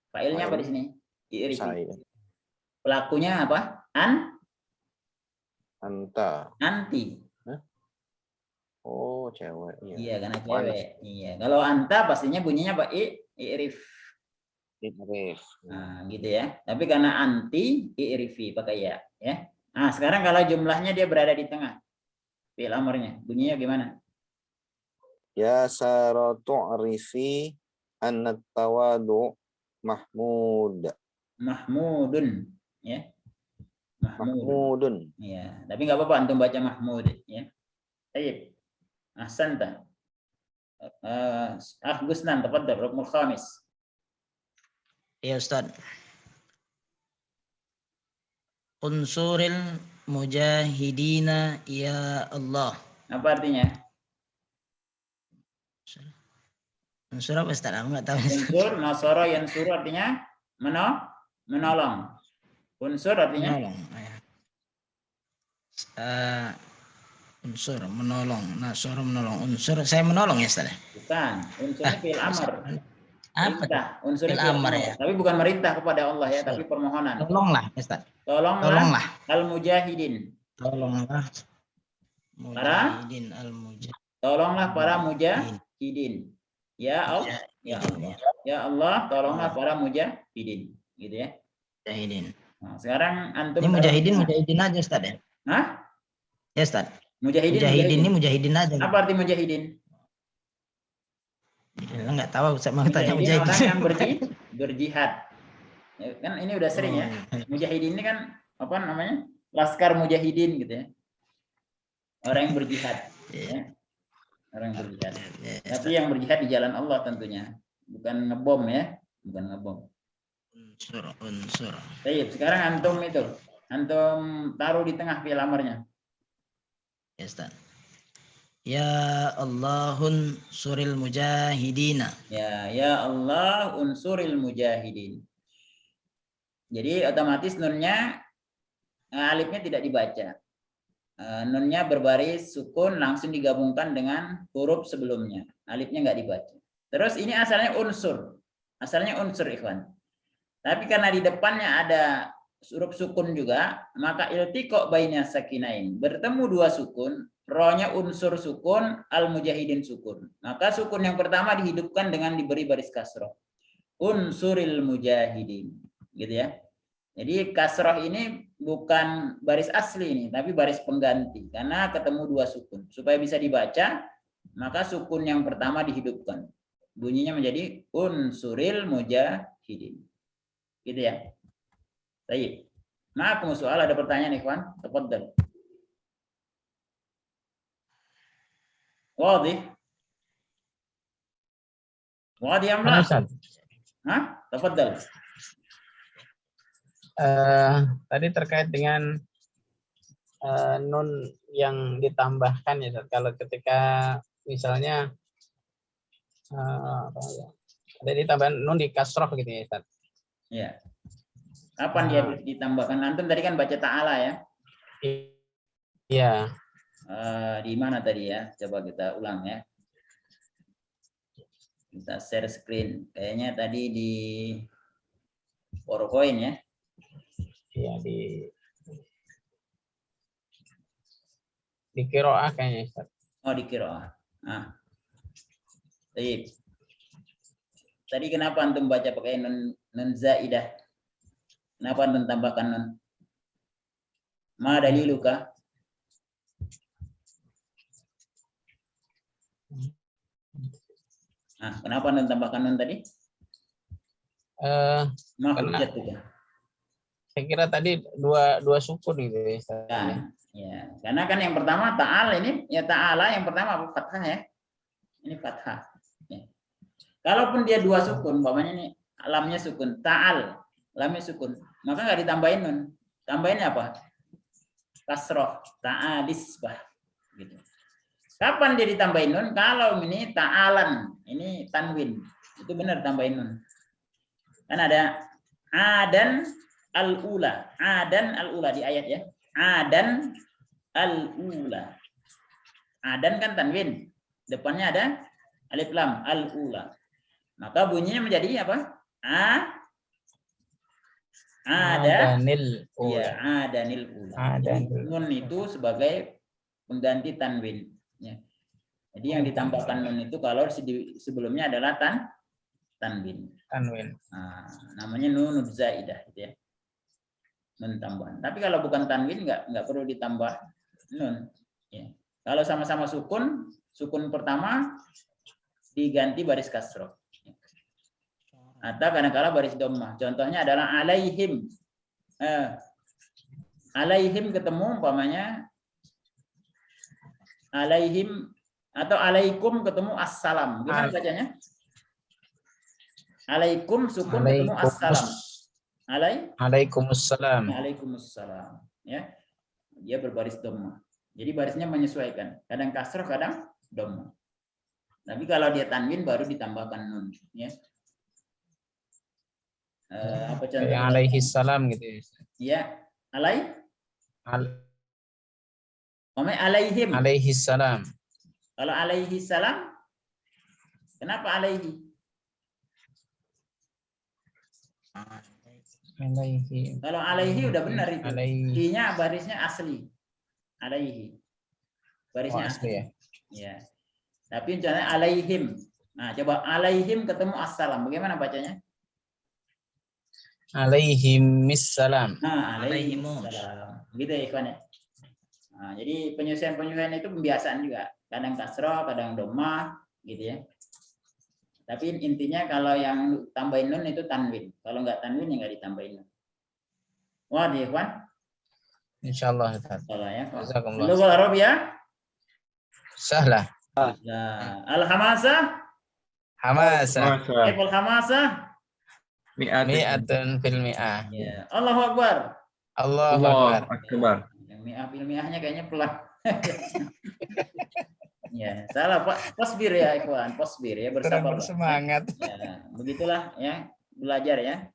fa'ilnya apa di sini? Irifi. Saya. Pelakunya apa? Anta. Anti. Oh, cewek. Iya. Iya, karena cewek. Iya. Kalau anta pastinya bunyinya apa? Irif. Irif. Nah, gitu ya. Tapi karena anti, irifi pakai ya. Ya. Nah, sekarang kalau jumlahnya dia berada di tengah. Fi'il amrnya. Bunyinya gimana? Ya saratu rifi anna tawadu mahmud. Mahmudun. Ya. Mahmudun. Ya, tapi nggak apa-apa antum baca Mahmud ya. Baik. Ahsanta. Gusnan, tafadhal ruknul khamis. Ya Ustaz. Unsuril mujahidina ya Allah. Apa artinya? Unsur apa Ustaz? Aku nggak tahu. Unsur, nasara yansuru artinya menolong. Unsur artinya Menolong. Unsur menolong. Nasara menolong. Unsur saya menolong ya Ustaz. bukan. Unsurnya fi'il amr. Apa? Merintah. Unsurnya Fi'il fi'il amr amr. ya. Tapi bukan merintah kepada Allah ya, Unsur. tapi permohonan. Tolonglah Ustaz. Tolonglah Tolonglah. al-mujahidin. Tolonglah. Mujahidin Tolonglah para mujahidin. Ya Allah. Ya Allah. Ya Allah, tolonglah para mujahidin. Gitu ya. Mujahidin. Nah, sekarang antum Ini mujahidin aja Ustaz ya. Hah? Ya Ustaz. Mujahidin. Mujahidin ini mujahidin aja. Apa arti mujahidin? Ya, nggak tahu Ustaz mau tanya Mujahidin orang yang mujahidin. berjihad. Ya, kan ini udah sering ya. Mujahidin ini kan apa namanya? Laskar mujahidin gitu ya. Orang yang berjihad. Ya. Orang yang berjihad. Tapi yang berjihad di jalan Allah tentunya. Bukan ngebom ya. Bukan ngebom. Unsur. Baik, sekarang antum itu. Antum taruh di tengah fi'il amarnya. Ya Ustaz. Ya Allahun suril mujahidina. Ya Allah unsuril mujahidin. Jadi otomatis nunnya alifnya tidak dibaca. Nunnya berbaris sukun langsung digabungkan dengan huruf sebelumnya. Alifnya nggak dibaca. Terus ini asalnya unsur. Asalnya unsur ikhwan. Tapi karena di depannya ada huruf sukun juga, maka iltiqa baina sakinain. Bertemu dua sukun, rohnya unsur sukun, al-mujahidin sukun. Maka sukun yang pertama dihidupkan dengan diberi baris kasroh. Unsuril mujahidin. gitu ya. Jadi kasroh ini bukan baris asli ini, tapi baris pengganti karena ketemu dua sukun. Supaya bisa dibaca, maka sukun yang pertama dihidupkan. Bunyinya menjadi unsuril mujahidin. Gitu ya. Baik. Maaf soal ada pertanyaan ikhwan? Tafadhal. Wadih. Wadih am la? Hah? Tafadhal. Tadi terkait dengan nun yang ditambahkan ya Ustaz. Kalau ketika misalnya ada ditambahkan nun di kasroh gitu ya Ustaz. Ya. Kapan dia ditambahkan? Antum tadi kan baca ta'ala ya? Iya. Di mana tadi ya? Coba kita ulang ya. Kita share screen. Kayaknya tadi di PowerPoint ya. Iya di qiraah kayaknya Ustaz. Oh, di qiraah. Nah. Baik. Tadi kenapa antum baca pakai nun zaidah? Kenapa antum tambahkan nun? Ma daliluka? Nah, kenapa antum tambahkan nun tadi? Ma hujjat itu. Saya kira tadi dua sukun gitu ya Ustaz. Ya, karena kan yang pertama ta'al ini ya ta'ala yang pertama apa fathah ya. Ini fathah. Ya. Kalaupun dia dua sukun, umpamanya ini lamnya sukun, ta'al, lamnya sukun, maka nggak ditambahin nun. Tambahinnya apa? Kasroh, ta'alis bah. Gitu. Kapan dia ditambahin nun? Kalau ini ta'alan, ini tanwin, itu benar tambahin nun. Kan ada adan al-ula, adan al-ula di ayat ya. Adan al-ula. Adan kan tanwin. Depannya ada alif lam al-ula. Maka bunyinya menjadi apa? Adanil ula. Ya, adanil ula. Nun itu sebagai pengganti tanwin. Ya. Jadi yang ditambahkan nun itu kalau sebelumnya adalah tanwin. Tanwin. Nah, namanya nun zaidah gitu ya. Nun tambahan. Tapi kalau bukan tanwin nggak perlu ditambah nun. Ya. Kalau sama-sama sukun pertama diganti baris kasroh. Atau kadang-kala baris dhammah. Contohnya adalah alaihim. Alaihim ketemu umpamanya alaihim atau alaikum ketemu assalam. Gimana bacanya? Alaikum sukun ketemu assalam. Alaikumussalam. Waalaikumsalam. Ya. Dia berbaris dhammah. Jadi barisnya menyesuaikan. Kadang kasroh, kadang dhammah. Tapi kalau dia tanwin baru ditambahkan nun. Ya. Apa contohnya? Alaihi salam gitu ya. Ya. Alaihim. Alaihi salam. Kalau alaihi salam, kenapa alaihi? Alaihi. Kalau alaihi udah benar itu. Alaihi. I-nya barisnya asli. Alaihi. Barisnya asli ya. Ya. Tapi contohnya alaihim. Nah, coba alaihim ketemu assalam. Bagaimana bacanya? Alaihimissalam. Nah, alaihimussalam. Gitu ya ikhwan ya. Nah, jadi penyesuaian itu pembiasaan juga. Kadang kasroh, kadang dhammah, gitu ya. Tapi intinya kalau yang tambahin nun itu tanwin. Kalau nggak tanwin ya nggak ditambahin nun. Wah, di ikhwan. Insyaallah. Salah ya. Jazakumullah. Lughul Arab ya. Sahlah. Al-hamasah. Hamasah. Kiful hamasah. Mi'atun fil mi'ah. Ya. Allahu Akbar. Allahu Akbar. Yang mi'ah fil mi'ahnya kayaknya pelan. Ya, salah Pak. Posbir ya ikhwan, posbir ya, bersabar. Bersemangat. Ya, begitulah ya, belajar ya.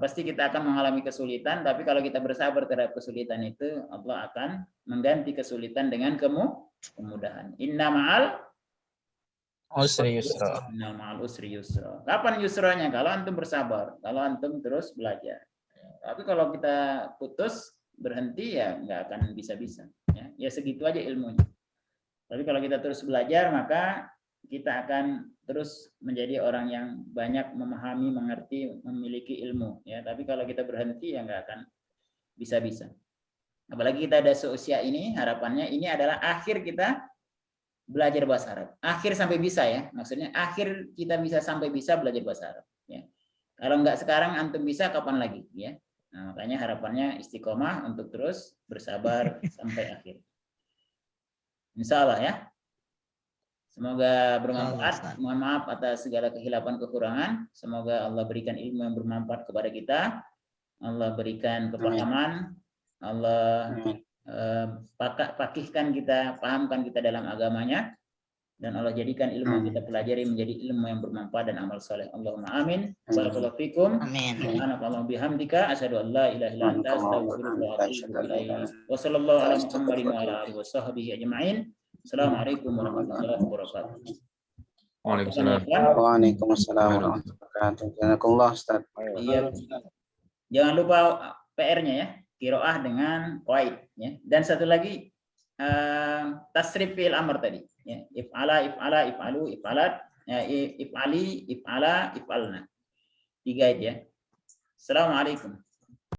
Pasti kita akan mengalami kesulitan, tapi kalau kita bersabar terhadap kesulitan itu, Allah akan mengganti kesulitan dengan kemudahan. Inna ma'al usri yusra. Inna ma'al usri yusra. Kapan yusranya? Kalau antum bersabar, kalau antum terus belajar. Tapi kalau kita putus, berhenti ya nggak akan bisa-bisa. Ya segitu aja ilmunya. Tapi kalau kita terus belajar, maka kita akan terus menjadi orang yang banyak memahami, mengerti, memiliki ilmu ya. Tapi kalau kita berhenti ya nggak akan bisa-bisa. Apalagi kita ada seusia ini, harapannya ini adalah akhir kita belajar bahasa Arab. Akhir sampai bisa ya, maksudnya akhir kita bisa sampai bisa belajar bahasa Arab ya. Kalau nggak sekarang antum bisa kapan lagi ya. Nah, makanya harapannya istiqomah untuk terus bersabar sampai akhir. Insya Allah ya. Semoga bermanfaat. Mohon maaf atas segala kehilapan kekurangan. Semoga Allah berikan ilmu yang bermanfaat kepada kita. Allah berikan kepahaman. Allah pakihkan kita, pahamkan kita dalam agamanya. Dan Allah jadikan ilmu yang kita pelajari menjadi ilmu yang bermanfaat dan amal soleh. Allahumma amin. Barakallahu fikum. Amin. Subhanallah bihamdika asyhadu an la ilaha illa anta astaghfiruka wa atubu ilaik. Wa sallallahu ala Muhammadin wa ala alihi washabbihi ajma'in. Assalamualaikum warahmatullahi wabarakatuh. Waalaikumsalam. Waalaikumsalam warahmatullahi wabarakatuh. Jazakallah Ustaz. Iya. Jangan lupa PR-nya ya, qiraah dengan qaid ya. Dan satu lagi tasrif fi'il amr tadi ya. If'ala, if'ala, if'alu, if'alat, ya, if'ali, if'ala, if'alna. 3 ya. Assalamualaikum.